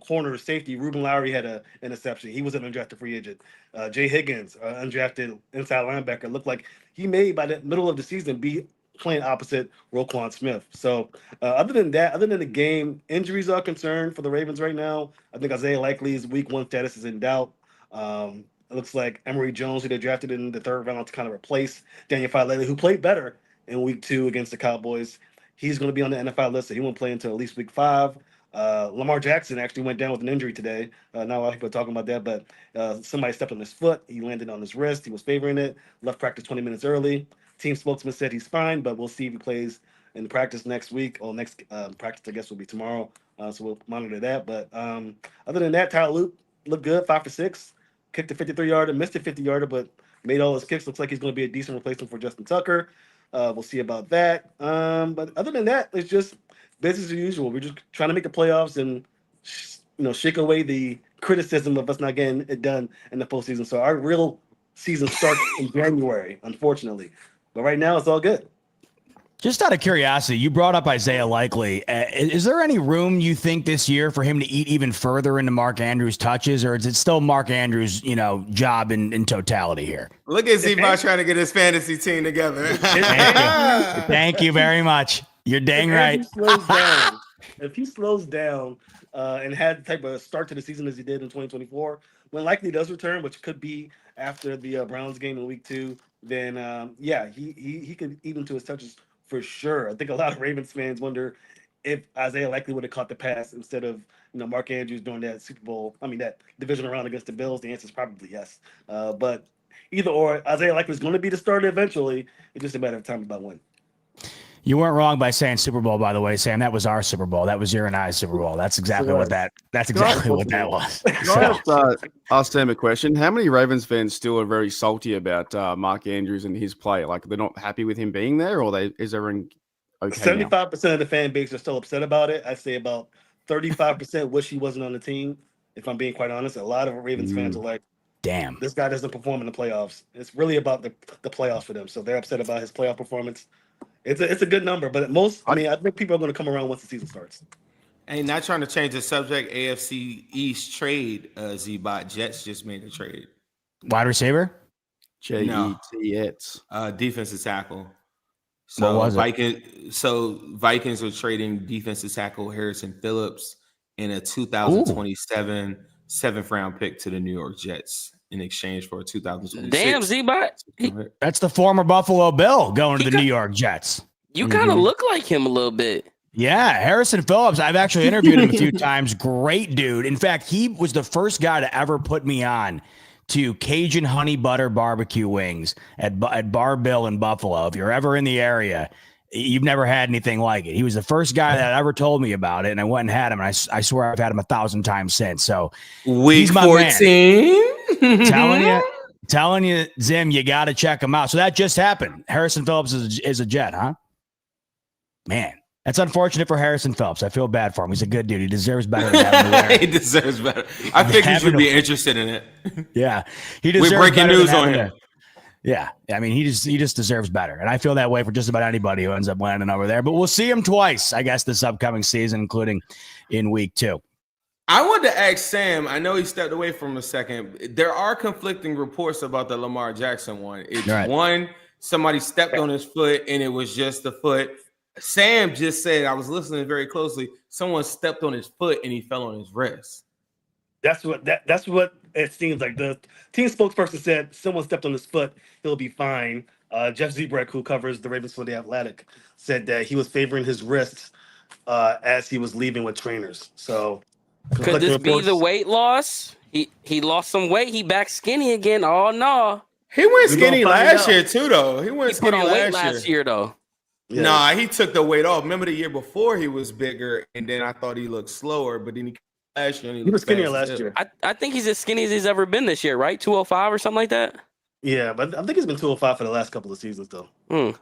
corner safety, Ruben Lowry had an interception. He was an undrafted free agent. Jay Higgins, undrafted inside linebacker, looked like he may, by the middle of the season, be playing opposite Roquan Smith. So other than the game, injuries are concerned for the Ravens right now. I think Isaiah Likely's week 1 status is in doubt. It looks like Emory Jones, who they drafted in the 3rd round to kind of replace Daniel Falele, who played better in week 2 against the Cowboys. He's going to be on the NFL list, so he won't play until at least week 5. Lamar Jackson actually went down with an injury today. Not a lot of people are talking about that, but somebody stepped on his foot. He landed on his wrist. He was favoring it. Left practice 20 minutes early. Team spokesman said he's fine, but we'll see if he plays in practice next week. Or next practice, I guess, will be tomorrow. So we'll monitor that. But other than that, Tyler Luke looked good, 5 for 6, kicked a 53-yarder, missed a 50-yarder, but made all his kicks. Looks like he's going to be a decent replacement for Justin Tucker. We'll see about that. But other than that, it's just business as usual. We're just trying to make the playoffs and shake away the criticism of us not getting it done in the postseason. So our real season starts in January, unfortunately. But right now, it's all good. Just out of curiosity, you brought up Isaiah Likely. Is there any room you think this year for him to eat even further into Mark Andrews' touches, or is it still Mark Andrews' job in totality here? Look at Z-Bot trying to get his fantasy team together. Thank you very much. You're dang right. If he slows down and had the type of start to the season as he did in 2024, when Likely does return, which could be after the Browns game in week 2, then he could even to his touches for sure. I think a lot of Ravens fans wonder if Isaiah Likely would have caught the pass instead of Mark Andrews during that that divisional round against the Bills. The answer is probably yes. But either or, Isaiah Likely is going to be the starter eventually. It's just a matter of time about when. You weren't wrong by saying Super Bowl, by the way, Sam. That was our Super Bowl. That was your and I's Super Bowl. That's exactly what that was. Can I ask Sam a question? How many Ravens fans still are very salty about Mark Andrews and his play? Like, they're not happy with him being there, or is everyone okay? 75% of the fan base are still upset about it. I'd say about 35% wish he wasn't on the team, if I'm being quite honest. A lot of Ravens fans are like, damn, this guy doesn't perform in the playoffs. It's really about the playoffs for them. So they're upset about his playoff performance. It's a good number, but I think people are going to come around once the season starts. And not trying to change the subject, AFC East trade, Z-Bot. Jets just made a trade. Wide receiver? Jets. Defensive tackle. So Vikings are trading defensive tackle Harrison Phillips in a 2027 7th round pick to the New York Jets in exchange for a 2026. Damn, Z-Bot. That's the former Buffalo Bill going to the New York Jets. You kind of look like him a little bit. Yeah, Harrison Phillips. I've actually interviewed him a few times. Great dude. In fact, he was the first guy to ever put me on to Cajun honey butter barbecue wings at Bar Bill in Buffalo. If you're ever in the area, you've never had anything like it. He was the first guy that ever told me about it, and I went and had him, and I swear I've had him 1,000 times since. So week 14. telling you, Zim, you got to check him out. So that just happened. Harrison Phillips is a Jet, huh? Man, that's unfortunate for Harrison Phillips. I feel bad for him. He's a good dude. He deserves better than having to wear it. He deserves better. I think you should be interested in it. Yeah, he deserves. We're breaking news on him. Yeah, I mean, he just deserves better, and I feel that way for just about anybody who ends up landing over there. But we'll see him twice, I guess, this upcoming season, including in week 2. I wanted to ask Sam. I know he stepped away from a second. There are conflicting reports about the Lamar Jackson one. It's right. One, somebody stepped on his foot, and it was just the foot. Sam just said, I was listening very closely, someone stepped on his foot and he fell on his wrist. That's what it seems like. The team spokesperson said someone stepped on his foot, he'll be fine. Jeff Zebrek, who covers the Ravens for The Athletic, said that he was favoring his wrists as he was leaving with trainers. So could this be the weight loss? He lost some weight. He back skinny again. Oh no. He went skinny last year too, though. He went skinny put on weight last year though. Yeah. Nah, he took the weight off. Remember the year before he was bigger, and then I thought he looked slower, but then last year he was skinnier last year. I think he's as skinny as he's ever been this year, right? 205 or something like that. Yeah, but I think he's been 205 for the last couple of seasons though.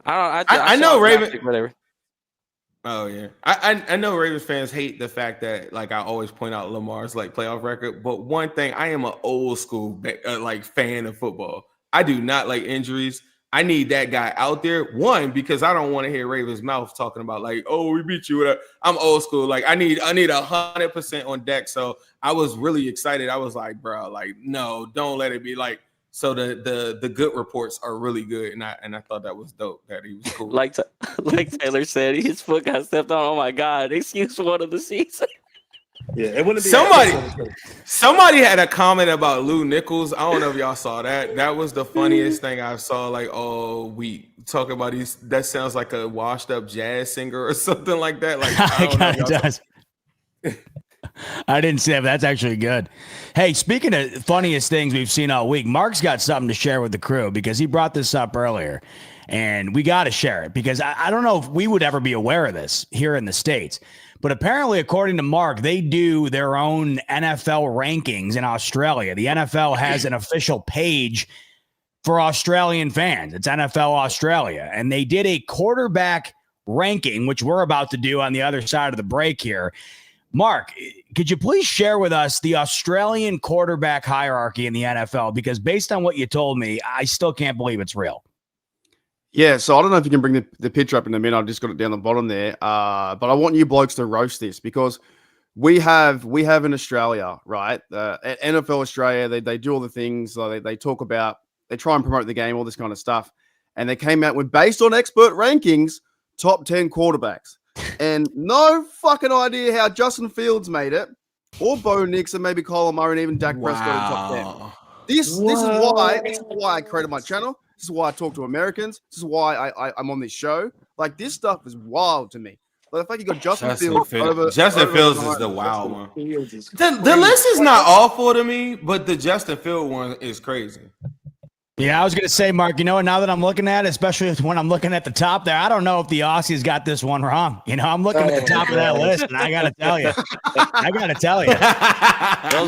I know Ravens. Whatever. Oh yeah, I know Ravens fans hate the fact that I always point out Lamar's playoff record, but one thing, I am an old school fan of football. I do not like injuries. I need that guy out there. One, because I don't want to hear Ravens' mouth talking about oh, we beat you. I'm old school. I need 100% on deck. So I was really excited. I was like, bro, no, don't let it be So the good reports are really good, and I thought that was dope that he was cool. Like Taylor said, his foot got stepped on. Oh my God! Excuse one of the season. Yeah, it wouldn't be somebody had a comment about Lou Nichols. I don't know if y'all saw that. That was the funniest thing I saw all week. Talking about that sounds like a washed up jazz singer or something like that. It kind of does. I didn't see that, but that's actually good. Hey, speaking of funniest things we've seen all week, Mark's got something to share with the crew because he brought this up earlier. And we got to share it because I don't know if we would ever be aware of this here in the States. But apparently, according to Mark, they do their own NFL rankings in Australia. The NFL has an official page for Australian fans. It's NFL Australia. And they did a quarterback ranking, which we're about to do on the other side of the break here. Mark, could you please share with us the Australian quarterback hierarchy in the NFL? Because based on what you told me, I still can't believe it's real. Yeah, so I don't know if you can bring the picture up in a minute. I've just got it down the bottom there. But I want you blokes to roast this because we have in Australia, right? NFL Australia, they do all the things. They talk about, they try and promote the game, all this kind of stuff. And they came out with, based on expert rankings, top 10 quarterbacks. And no fucking idea how Justin Fields made it, or Bo Nix, and maybe Kyler Murray, and even Dak Prescott in top 10. This is why I created my channel. This is why I talk to Americans. This is why I'm on this show. Like, this stuff is wild to me. Like, the fact you got Justin Fields over Fields is the wild one. The list is not awful to me, but the Justin Fields one is crazy. Yeah, I was going to say, Mark, you know what, now that I'm looking at it, especially when I'm looking at the top there, I don't know if the Aussies got this one wrong. You know, I'm looking at the top of that list, and I got to tell you.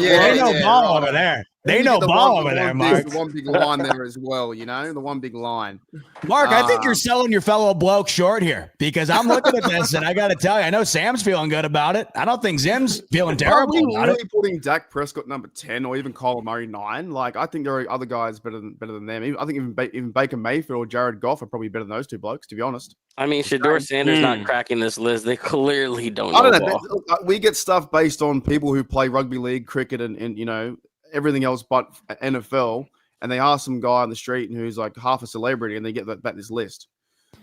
They know ball over there. They know ball over there, Mark. The one big line there as well, you know, the one big line. Mark, I think you're selling your fellow bloke short here because I'm looking at this, and I got to tell you, I know Sam's feeling good about it. I don't think Zim's feeling terrible about it. Putting Dak Prescott number 10 or even Kyler Murray 9, like, I think there are other guys better than them. I think even Baker Mayfield or Jared Goff are probably better than those two blokes, to be honest. I mean, Shedeur Sanders not cracking this list. They clearly don't know. I don't know. We get stuff based on people who play rugby league, cricket, and you know, everything else but NFL, and they ask some guy on the street and who's like half a celebrity, and they get back this list.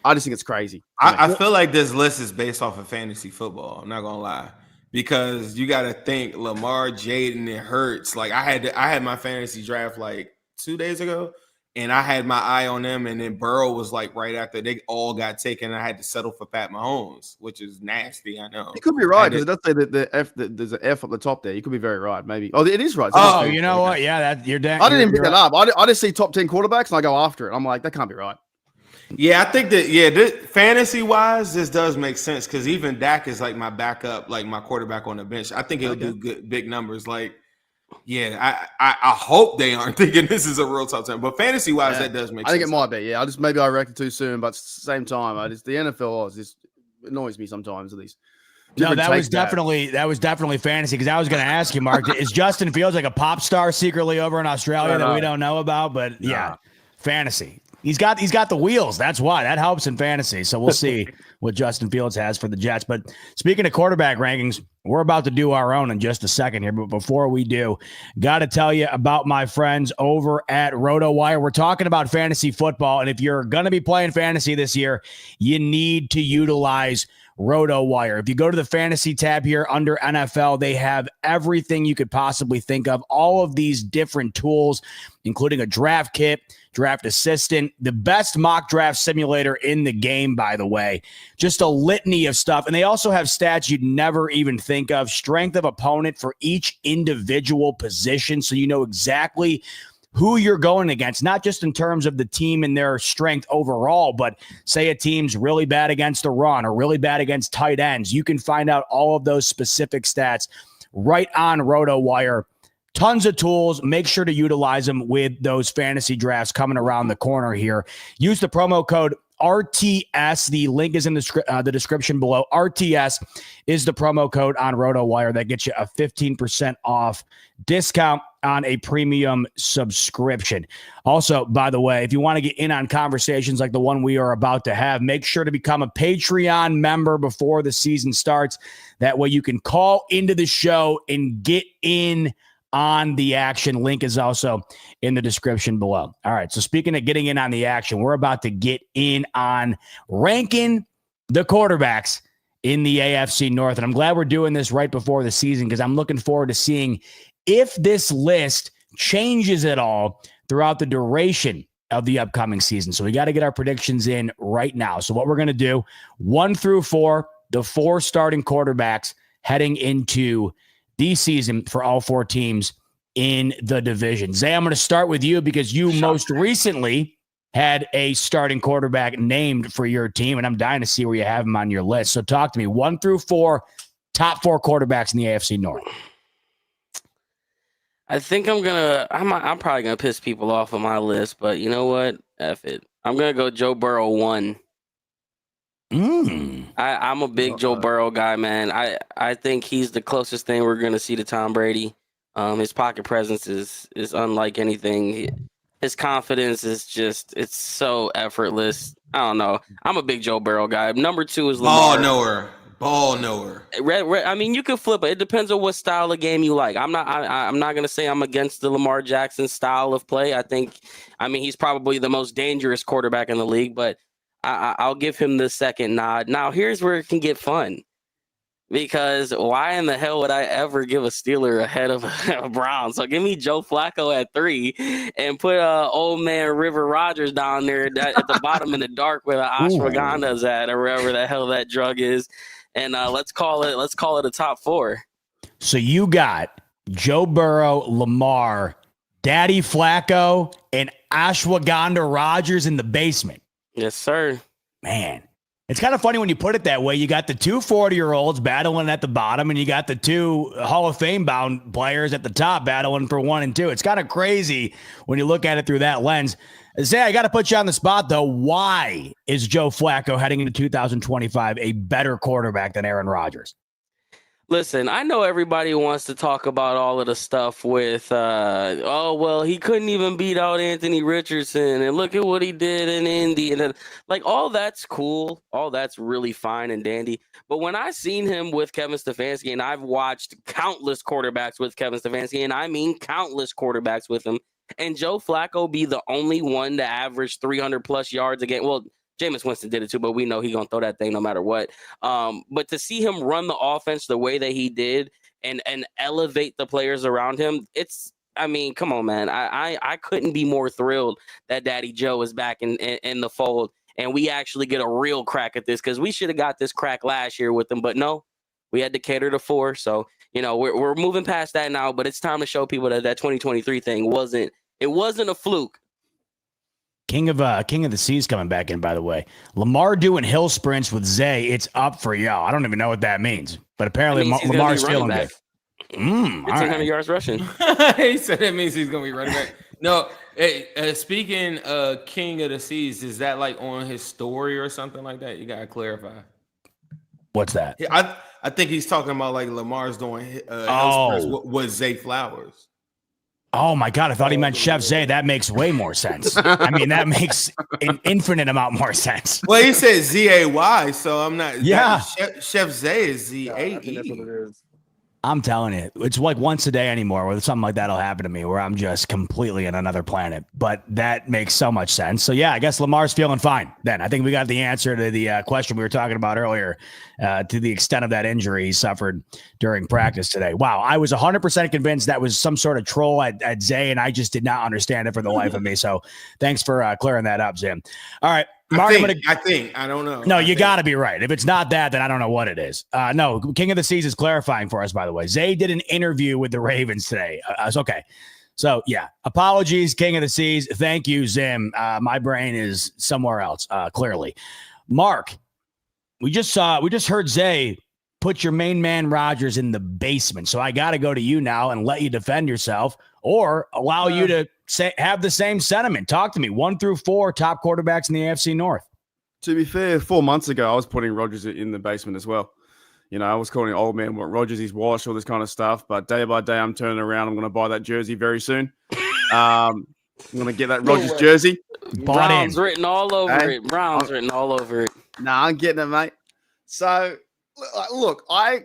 I just think it's crazy. I feel like this list is based off of fantasy football. I'm not gonna lie, because you got to think Lamar, Jaden, and Hurts. Like I had my fantasy draft like 2 days ago, and I had my eye on them, and then Burrow was like right after they all got taken. I had to settle for Pat Mahomes, which is nasty. I know. You could be right because it does say that there's an F up the top there. You could be very right, maybe. Oh, it is right. Oh, you know what? Yeah, you're damn. I didn't even pick that up. I just see top 10 quarterbacks and I go after it. I'm like, that can't be right. Yeah, I think that fantasy wise, this does make sense because even Dak is like my backup, like my quarterback on the bench. I think he'll do good big numbers. Like. Yeah, I hope they aren't thinking this is a real top 10, but fantasy wise, that does make sense. I think it might be. Yeah, maybe I reacted too soon, but at the same time, the NFL just annoys me sometimes. At least. No, that was definitely fantasy because I was going to ask you, Mark, is Justin Fields like a pop star secretly over in Australia that we don't know about? But yeah, fantasy. He's got the wheels. That's why that helps in fantasy. So we'll see what Justin Fields has for the Jets. But speaking of quarterback rankings, we're about to do our own in just a second here. But before we do, got to tell you about my friends over at RotoWire. We're talking about fantasy football. And if you're going to be playing fantasy this year, you need to utilize RotoWire. If you go to the fantasy tab here under NFL, they have everything you could possibly think of. All of these different tools, including a draft kit, draft assistant, the best mock draft simulator in the game, by the way. Just a litany of stuff. And they also have stats you'd never even think of. Strength of opponent for each individual position, so you know exactly who you're going against, not just in terms of the team and their strength overall, but say a team's really bad against the run or really bad against tight ends. You can find out all of those specific stats right on RotoWire. Tons of tools. Make sure to utilize them with those fantasy drafts coming around the corner here. Use the promo code RTS. The link is in the description below. RTS is the promo code on RotoWire that gets you a 15% off discount on a premium subscription. Also, by the way, if you want to get in on conversations like the one we are about to have, make sure to become a Patreon member before the season starts. That way you can call into the show and get in on the action. Link is also in the description below. All right. So speaking of getting in on the action, we're about to get in on ranking the quarterbacks in the AFC North. And I'm glad we're doing this right before the season because I'm looking forward to seeing if this list changes at all throughout the duration of the upcoming season. So we got to get our predictions in right now. So what we're going to do, 1 through 4, the 4 starting quarterbacks heading into the season for all 4 teams in the division. Zay, I'm going to start with you because you most recently had a starting quarterback named for your team, and I'm dying to see where you have him on your list. So talk to me. 1 through 4, top 4 quarterbacks in the AFC North. I think I'm probably gonna piss people off on my list, but you know what? F it. I'm gonna go Joe Burrow 1. I'm a big Joe Burrow guy, man. I think he's the closest thing we're gonna see to Tom Brady. His pocket presence is unlike anything. His confidence is just, it's so effortless. I don't know. I'm a big Joe Burrow guy. Number 2 is Lamar. Ball knower. I mean, you can flip it. It depends on what style of game you like. I'm not gonna say I'm against the Lamar Jackson style of play. I mean, he's probably the most dangerous quarterback in the league, but I'll give him the second nod. Now, here's where it can get fun. Because why in the hell would I ever give a Steeler ahead of a Brown? So give me Joe Flacco at 3 and put old man River Rogers down there at the bottom in the dark where the ashwagandha's at, or wherever the hell that drug is. And let's call it a top 4. So you got Joe Burrow, Lamar, Daddy Flacco, and ashwagandha Rogers in the basement. Yes, sir. Man. It's kind of funny when you put it that way. You got the 2 40-year-olds battling at the bottom, and you got the 2 Hall of Fame-bound players at the top battling for 1 and 2. It's kind of crazy when you look at it through that lens. Say, I got to put you on the spot, though. Why is Joe Flacco heading into 2025 a better quarterback than Aaron Rodgers? Listen, I know everybody wants to talk about all of the stuff with, he couldn't even beat out Anthony Richardson, and look at what he did in Indy, and then, like, all that's cool, all that's really fine and dandy. But when I seen him with Kevin Stefanski, and I've watched countless quarterbacks with Kevin Stefanski, and I mean countless quarterbacks with him, and Joe Flacco be the only one to average 300 plus yards a game. Well, Jameis Winston did it too, but we know he's going to throw that thing no matter what. But to see him run the offense the way that he did and elevate the players around him, come on, man. I couldn't be more thrilled that Daddy Joe is back in the fold, and we actually get a real crack at this, because we should have got this crack last year with him, but no, we had to cater to 4. So, we're moving past that now, but it's time to show people that 2023 thing wasn't a fluke. King of the Seas coming back in, by the way. Lamar doing hill sprints with Zay. It's up for y'all. I don't even know what that means, but apparently Lamar's feeling good. 1,500 yards rushing. He said it means he's going to be running back. No, speaking of King of the Seas, is that like on his story or something like that? You got to clarify. What's that? I think he's talking about like Lamar's doing hill sprints with Zay Flowers. Oh, my God. I thought he meant Chef Zay. That makes way more sense. I mean, that makes an infinite amount more sense. Well, he said Z-A-Y, so I'm not. Yeah. Chef Zay is Z-A-E. I think that's what it is. I'm telling you, it's like once a day anymore where something like that'll happen to me where I'm just completely on another planet. But that makes so much sense. So, yeah, I guess Lamar's feeling fine then. I think we got the answer to the question we were talking about earlier, to the extent of that injury he suffered during practice today. Wow, I was 100% convinced that was some sort of troll at Zay, and I just did not understand it for the life of me. So thanks for clearing that up, Zim. All right. Mark, I don't know. No, you got to be right. If it's not that, then I don't know what it is. No, King of the Seas is clarifying for us, by the way. Zay did an interview with the Ravens today. It's okay. So, yeah, apologies, King of the Seas. Thank you, Zim. My brain is somewhere else, clearly. Mark, we just heard Zay put your main man Rodgers in the basement. So I got to go to you now and let you defend yourself, or allow you to have the same sentiment. Talk to me. 1 through 4 top quarterbacks in the AFC North. To be fair, 4 months ago, I was putting Rodgers in the basement as well. I was calling old man Rodgers, he's washed, all this kind of stuff. But day by day, I'm turning around. I'm going to buy that jersey very soon. I'm going to get that Rodgers jersey. Browns written all over it. Browns written all over it. Nah, I'm getting it, mate. So, look, I'll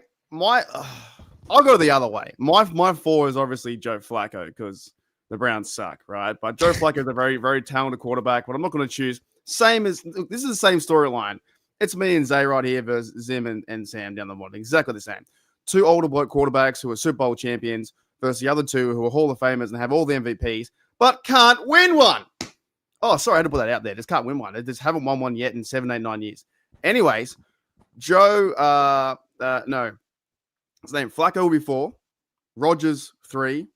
go the other way. My 4 is obviously Joe Flacco, because the Browns suck, right? But Joe Flacco is a very, very talented quarterback, but I'm not going to choose. This is the same storyline. It's me and Zay right here versus Zim and Sam down the bottom. Exactly the same. 2 older bloke quarterbacks who are Super Bowl champions versus the other 2 who are Hall of Famers and have all the MVPs, but can't win one. Oh, sorry, I had to put that out there. Just can't win one. They just haven't won one yet in 7, 8, 9 years. Anyways, Joe, his name Flacco will be 4, Rodgers 3,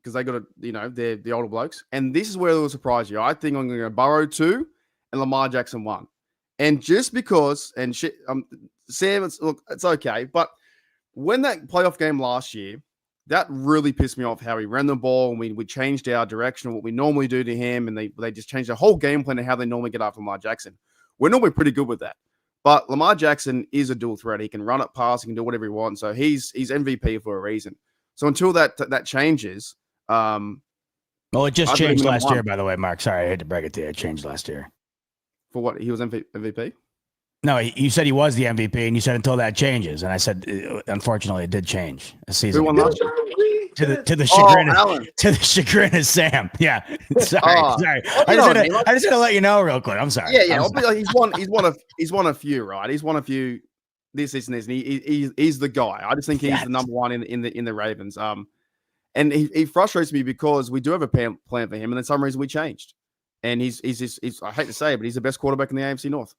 because they got they're the older blokes. And this is where it will surprise you. I think I'm going to go Burrow 2 and Lamar Jackson 1. And just because, and shit, Sam, it's okay. But when that playoff game last year, that really pissed me off how he ran the ball, and we changed our direction of what we normally do to him, and they just changed the whole game plan of how they normally get after Lamar Jackson. We're normally pretty good with that. But Lamar Jackson is a dual threat. He can run it, pass, he can do whatever he wants. So he's MVP for a reason. So until that changes, well, it just changed last year, by the way, Mark. Sorry, I had to break it to you. It changed last year. For what? He was MVP? No, you said he was the MVP, and you said until that changes. And I said, unfortunately, it did change a season. Who won last year? To the chagrin of Sam. Yeah. Sorry. I just had to let you know real quick. I'm sorry. Yeah. He's won a few, right? He's won a few this, and he's the guy. I just think he's the number one in the Ravens. And he frustrates me because we do have a plan for him, and then some reason we changed. And he's I hate to say it, but he's the best quarterback in the AFC North.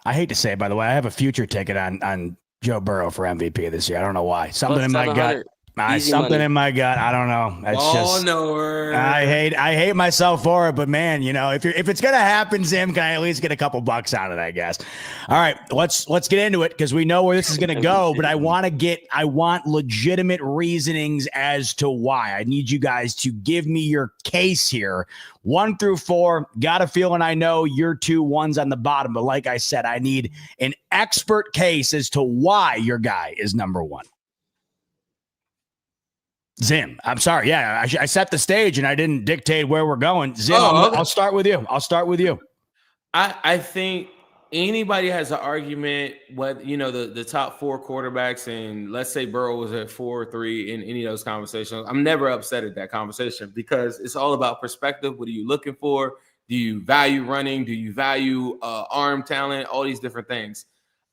I hate to say it, by the way, I have a future ticket on Joe Burrow for MVP this year. I don't know why. Something in my gut. In my gut. I don't know. I hate myself for it, but man, if it's gonna happen, Zim, can I at least get a couple bucks on it? I guess. All right, let's get into it because we know where this is gonna go. But I want legitimate reasonings as to why. I need you guys to give me your case here, 1 through 4. Got a feeling I know your 2 ones on the bottom, but like I said, I need an expert case as to why your guy is number 1. Zim, I'm sorry. Yeah, I set the stage and I didn't dictate where we're going. Zim, I'll start with you. I think anybody has an argument what the top 4 quarterbacks, and let's say Burrow was at 4 or 3 in any of those conversations. I'm never upset at that conversation because it's all about perspective. What are you looking for? Do you value running? Do you value arm talent? All these different things.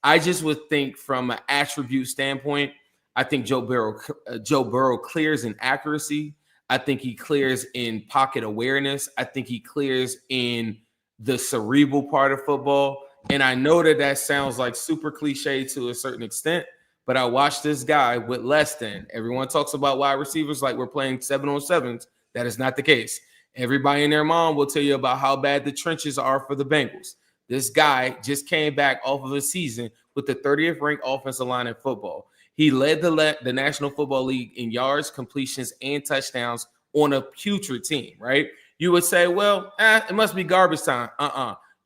I just would think from an attribute standpoint, I think Joe Burrow clears in accuracy. I think he clears in pocket awareness. I think he clears in the cerebral part of football. And I know that sounds like super cliche to a certain extent, but I watched this guy with less than. Everyone talks about wide receivers like we're playing 7-on-7s. That is not the case. Everybody and their mom will tell you about how bad the trenches are for the Bengals. This guy just came back off of a season with the 30th ranked offensive line in football. He led the National Football League in yards, completions, and touchdowns on a putrid team, right? You would say, well, it must be garbage time.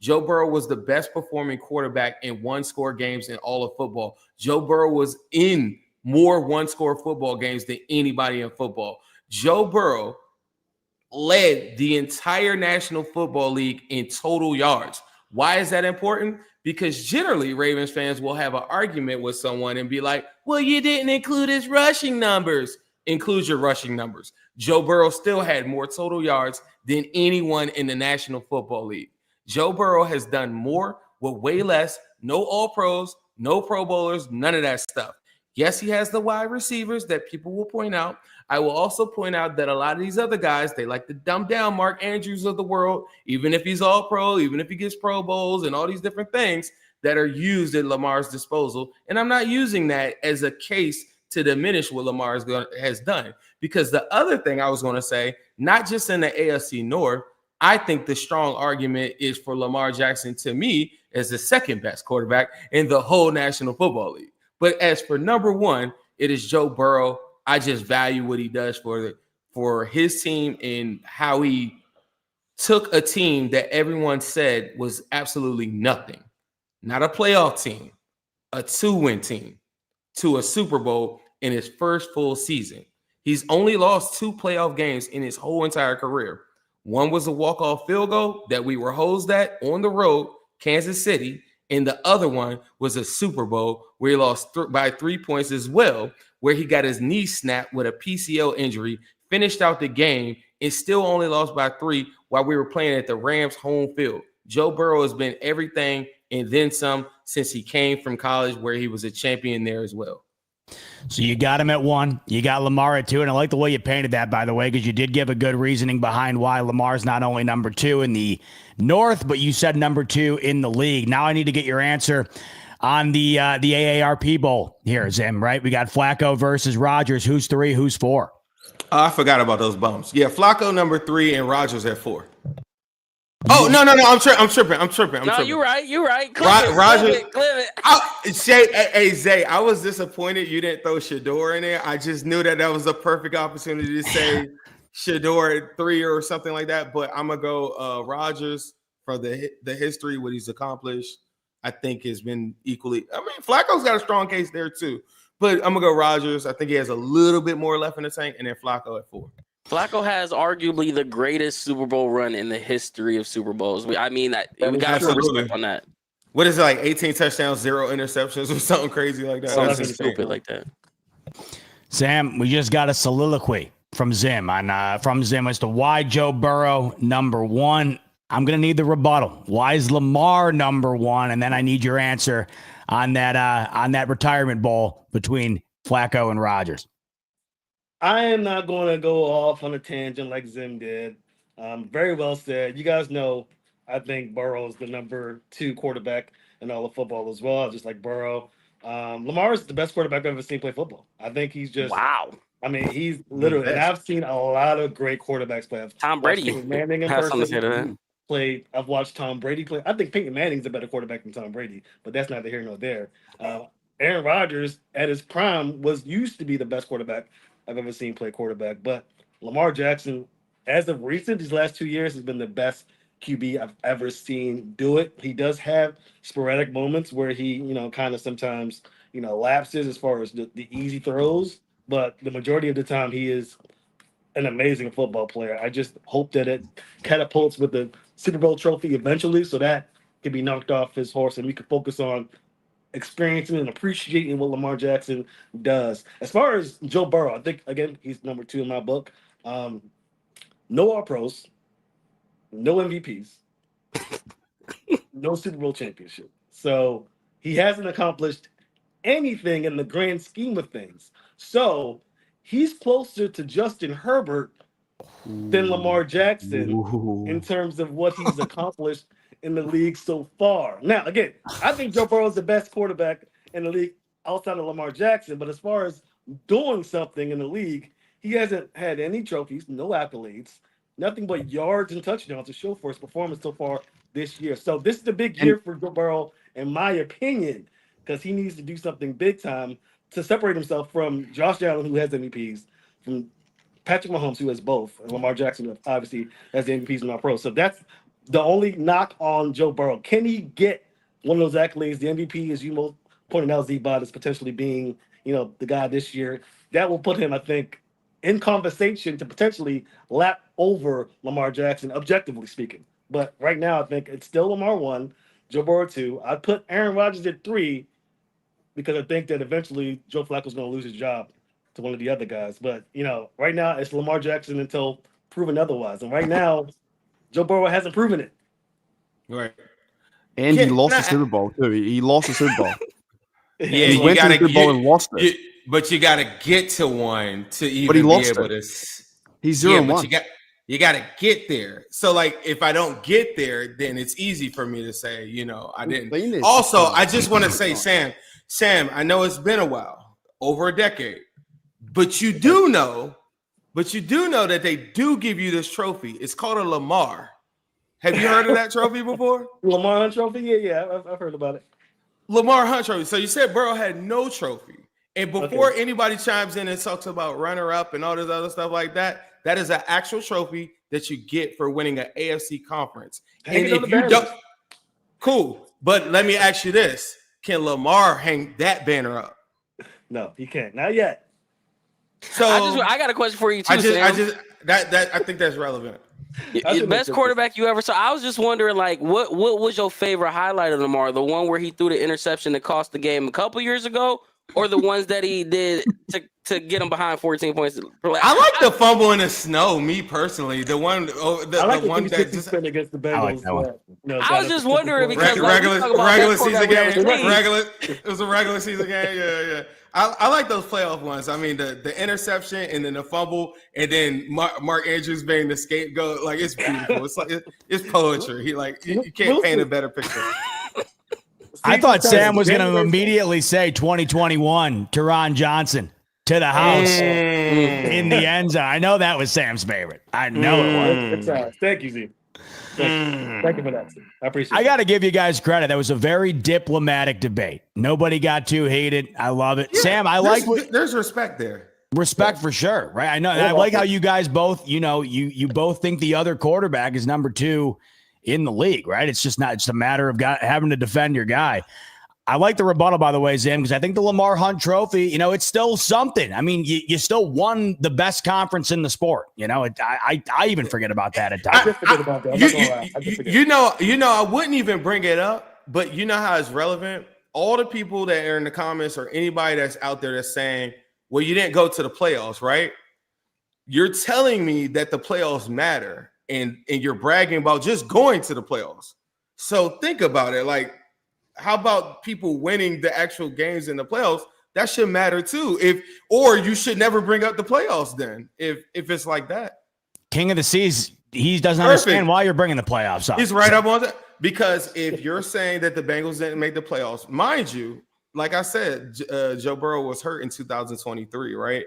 Joe Burrow was the best performing quarterback in 1-score games in all of football. Joe Burrow was in more 1-score football games than anybody in football. Joe Burrow led the entire National Football League in total yards. Why is that important? Because generally Ravens fans will have an argument with someone and be like, well, you didn't include his rushing numbers. Include your rushing numbers. Joe Burrow still had more total yards than anyone in the National Football League. Joe Burrow has done more with way less, no all-pros, no Pro Bowlers, none of that stuff. Yes, he has the wide receivers that people will point out. I will also point out that a lot of these other guys, they like to dumb down Mark Andrews of the world, even if he's all pro, even if he gets Pro Bowls and all these different things that are used at Lamar's disposal. And I'm not using that as a case to diminish what Lamar has done. Because the other thing I was going to say, not just in the AFC North, I think the strong argument is for Lamar Jackson, to me, as the second best quarterback in the whole National Football League. But as for number 1, it is Joe Burrow. I just value what he does for his team and how he took a team that everyone said was absolutely nothing, not a playoff team, a 2-win team, to a Super Bowl in his first full season. He's only lost 2 playoff games in his whole entire career. One was a walk-off field goal that we were hosed at on the road, Kansas City, and the other one was a Super Bowl where he lost by 3 points as well, where he got his knee snapped with a PCL injury, finished out the game, and still only lost by 3 while we were playing at the Rams' home field. Joe Burrow has been everything and then some since he came from college, where he was a champion there as well. So you got him at 1. You got Lamar at 2. And I like the way you painted that, by the way, because you did give a good reasoning behind why Lamar's not only number 2 in the North, but you said number 2 in the league. Now I need to get your answer on the AARP Bowl here, Zim, right? We got Flacco versus Rodgers. Who's 3? Who's 4? Oh, I forgot about those bumps. Yeah, Flacco number 3 and Rodgers at 4. Oh no! I'm tripping. No, you're right. Roger, Clip it. Hey Zay, I was disappointed you didn't throw Shador in there. I just knew that was a perfect opportunity to say Shador at 3 or something like that. But I'm gonna go Rodgers for the history, what he's accomplished. I think has been equally. I mean, Flacco's got a strong case there too. But I'm gonna go Rodgers. I think he has a little bit more left in the tank, and then Flacco at 4. Flacco has arguably the greatest Super Bowl run in the history of Super Bowls. We got to put respect on that. What is it, like 18 touchdowns, 0 interceptions, or something crazy like that? Something stupid like that. Sam, we just got a soliloquy from Zim as to why Joe Burrow number 1. I'm gonna need the rebuttal. Why is Lamar number 1? And then I need your answer on that retirement bowl between Flacco and Rodgers. I am not going to go off on a tangent like Zim did. Very well said. You guys know I think Burrow is the number 2 quarterback in all of football as well. I just like Burrow. Lamar is the best quarterback I've ever seen play football. I think he's just wow. I mean, he's literally. And I've seen a lot of great quarterbacks play. Tom Brady Manning in person played. I've watched Tom Brady play. I think Peyton Manning's a better quarterback than Tom Brady, but that's neither here nor there. Aaron Rodgers at his prime used to be the best quarterback I've ever seen play quarterback. But Lamar Jackson, as of recent, these last 2 years, has been the best QB I've ever seen do it. He does have sporadic moments where he, kind of sometimes, lapses as far as the easy throws. But the majority of the time, he is an amazing football player. I just hope that it catapults with the Super Bowl trophy eventually, so that can be knocked off his horse and we can focus on experiencing and appreciating what Lamar Jackson does. As far as Joe Burrow, I think, again, he's number 2 in my book. No All-Pros, no MVPs, no Super Bowl championship. So he hasn't accomplished anything in the grand scheme of things. So he's closer to Justin Herbert than Lamar Jackson in terms of what he's accomplished in the league so far. Now, again, I think Joe Burrow is the best quarterback in the league outside of Lamar Jackson. But as far as doing something in the league, he hasn't had any trophies, no accolades, nothing but yards and touchdowns to show for his performance so far this year. So this is the big year for Joe Burrow, in my opinion, because he needs to do something big time to separate himself from Josh Allen, who has MVPs, from Patrick Mahomes, who has both, and Lamar Jackson, who obviously has the MVPs in our pros. So that's the only knock on Joe Burrow. Can he get one of those accolades? The MVP, as you pointed out, Z-Bot, is potentially being, the guy this year. That will put him, I think, in conversation to potentially lap over Lamar Jackson, objectively speaking. But right now, I think it's still Lamar 1, Joe Burrow 2. I'd put Aaron Rodgers at 3 because I think that eventually Joe Flacco's going to lose his job to one of the other guys. But, right now it's Lamar Jackson until proven otherwise. And right now, Joe Burrow hasn't proven it. Right. And he lost the Super Bowl, too. He lost the Super Bowl. Yeah, he went to the Super Bowl and lost it. But you got to get to one to even but he lost be able it. to. He's 0-1. You got to get there. So, like, if I don't get there, then it's easy for me to say, I didn't. Also, I just want to say, Sam, I know it's been a while, over a decade, but you do know that they do give you this trophy. It's called a Lamar. Have you heard of that trophy before? Lamar Hunt Trophy? Yeah, I've heard about it. Lamar Hunt Trophy. So you said Burrow had no trophy. And before anybody chimes in and talks about runner-up and all this other stuff like that, that is an actual trophy that you get for winning an AFC conference. And if you don't, cool. But let me ask you this. Can Lamar hang that banner up? No, he can't. Not yet. So I got a question for you too. I think that's relevant. The best quarterback you ever saw. I was just wondering, like, what was your favorite highlight of Lamar? The one where he threw the interception that cost the game a couple years ago, or the ones that he did to get him behind 14 points? I like the fumble in the snow. Me personally, the one that just spin against the Bengals. I was just wondering because regular season game. It was a regular season game. Yeah. I like those playoff ones. I mean, the interception and then the fumble, and then Mark Andrews being the scapegoat. Like, it's beautiful. It's like it's poetry. You can't paint a better picture. I thought Sam was going to immediately say 2021, Teron Johnson. to the house in the end zone. I know that was Sam's favorite. I know it was. Thank you, Z. Thank you for that, Z. I appreciate it. I got to give you guys credit. That was a very diplomatic debate. Nobody got too heated. I love it. Yeah, Sam, there's respect there. Respect for sure, right? I know. I like how you guys both, you both think the other quarterback is number 2 in the league, right? It's just a matter of having to defend your guy. I like the rebuttal, by the way, Sam, because I think the Lamar Hunt Trophy, it's still something. I mean, you still won the best conference in the sport. I even forget about that at times. I wouldn't even bring it up, but you know how it's relevant. All the people that are in the comments or anybody that's out there that's saying, well, you didn't go to the playoffs, right? You're telling me that the playoffs matter, and you're bragging about just going to the playoffs. So think about it. Like, how about people winning the actual games in the playoffs? That should matter too. Or you should never bring up the playoffs then, if it's like that. King of the Seas, he doesn't understand why you're bringing the playoffs up. He's right up on that. Because if you're saying that the Bengals didn't make the playoffs, mind you, like I said, Joe Burrow was hurt in 2023, right?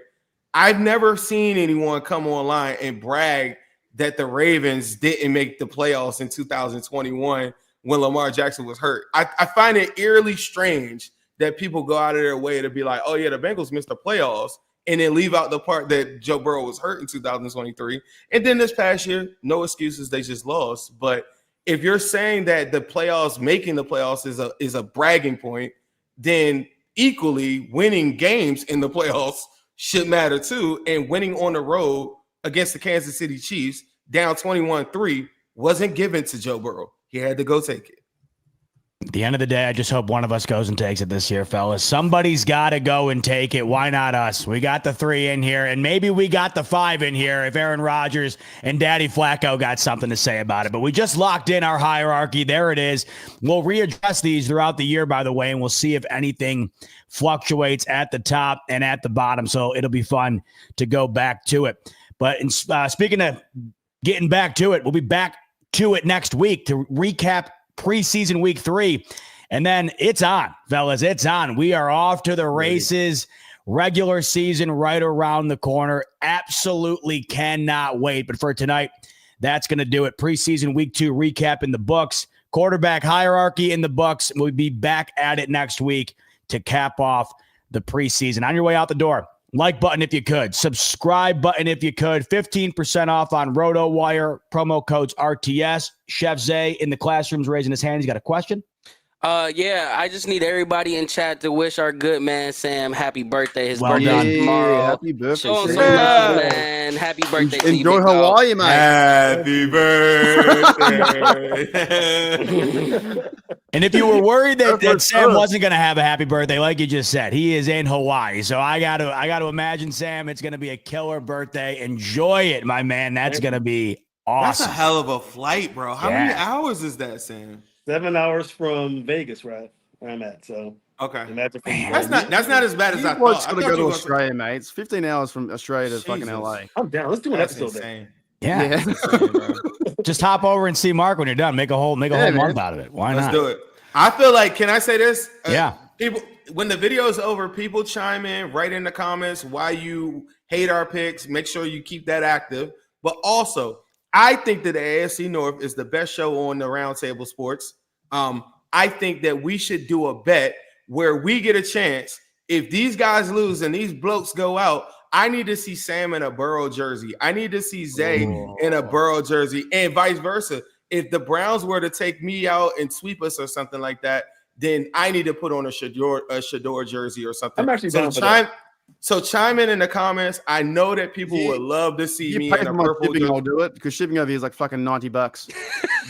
I've never seen anyone come online and brag that the Ravens didn't make the playoffs in 2021 when Lamar Jackson was hurt. I find it eerily strange that people go out of their way to be like, oh, yeah, the Bengals missed the playoffs, and then leave out the part that Joe Burrow was hurt in 2023. And then this past year, no excuses, they just lost. But if you're saying that the playoffs, making the playoffs is a bragging point, then equally winning games in the playoffs should matter too. And winning on the road against the Kansas City Chiefs down 21-3 wasn't given to Joe Burrow. He had to go take it. At the end of the day, I just hope one of us goes and takes it this year, fellas. Somebody's got to go and take it. Why not us? We got the 3 in here, and maybe we got the 5 in here if Aaron Rodgers and Daddy Flacco got something to say about it. But we just locked in our hierarchy. There it is. We'll readdress these throughout the year, by the way, and we'll see if anything fluctuates at the top and at the bottom. So it'll be fun to go back to it. But speaking of getting back to it, we'll be back to it next week to recap preseason week 3. And then it's on, fellas. It's on. We are off to the races. Regular season right around the corner. Absolutely cannot wait. But for tonight, that's going to do it. Preseason week 2 recap in the books. Quarterback hierarchy in the books. We'll be back at it next week to cap off the preseason. On your way out the door, like button if you could. Subscribe button if you could. 15% off on RotoWire. Promo codes RTS. Chef Zay in the classroom's raising his hand. He's got a question. Yeah, I just need everybody in chat to wish our good man Sam happy birthday. His birthday tomorrow. Happy birthday, Show him Sam. some love, man. Happy birthday to you, Enjoy big dog. Hawaii, mate. Happy birthday. And if you were worried that Sam wasn't going to have a happy birthday, like you just said, he is in Hawaii. So I got to imagine, Sam, it's going to be a killer birthday. Enjoy it, my man. That's going to be awesome. That's a hell of a flight, bro. How many hours is that, Sam? 7 hours from Vegas, right? Where I'm at. So Okay. imagine That's not as bad as I thought. What's I going thought to go you to were Australia, mate? It's 15 hours from Australia to fucking LA. I'm down. Let's do an That's episode there. insane. Yeah. That's insane, bro. Just hop over and see Mark when you're done. Make a whole month out of it. Why not? Let's do it. I feel like, can I say this? Yeah. People, when the video is over, people chime in, write in the comments why you hate our picks. Make sure you keep that active. But also, I think that the AFC North is the best show on the Roundtable Sports. I think that we should do a bet where we get a chance. If these guys lose and these blokes go out, I need to see Sam in a Burrow jersey. I need to see Zay in a Burrow jersey, and vice versa. If the Browns were to take me out and sweep us or something like that, then I need to put on a Shador jersey or something. I'm actually down for that. So chime in the comments. I know that people would love to see me in a purple shipping, jersey. I'll do it because shipping over here is like fucking $90.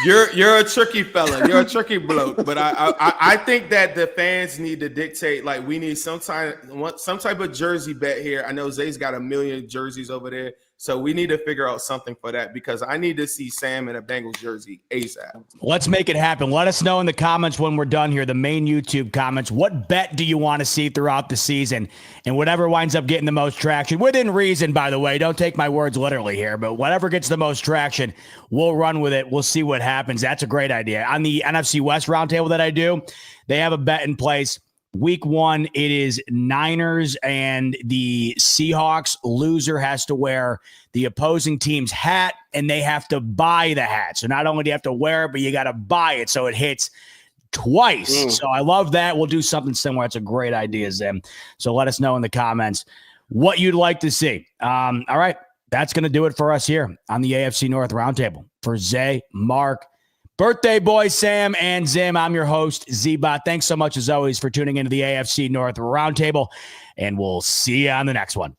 You're a tricky fella. You're a tricky bloke. But I think that the fans need to dictate. Like, we need some type of jersey bet here. I know Zay's got a million jerseys over there, so we need to figure out something for that because I need to see Sam in a Bengals jersey ASAP. Let's make it happen. Let us know in the comments when we're done here, the main YouTube comments. What bet do you want to see throughout the season? And whatever winds up getting the most traction, within reason, by the way, don't take my words literally here, but whatever gets the most traction, we'll run with it. We'll see what happens. That's a great idea. On the NFC West roundtable that I do, they have a bet in place Week 1, it is Niners and the Seahawks. Loser has to wear the opposing team's hat, and they have to buy the hat. So not only do you have to wear it, but you got to buy it, so it hits twice. So I love that. We'll do something similar. It's a great idea, Zim. So let us know in the comments what you'd like to see. All right, that's going to do it for us here on the AFC North Roundtable. For Zay, Mark, birthday boy Sam, and Zim, I'm your host, Z-Bot. Thanks so much, as always, for tuning into the AFC North Roundtable, and we'll see you on the next one.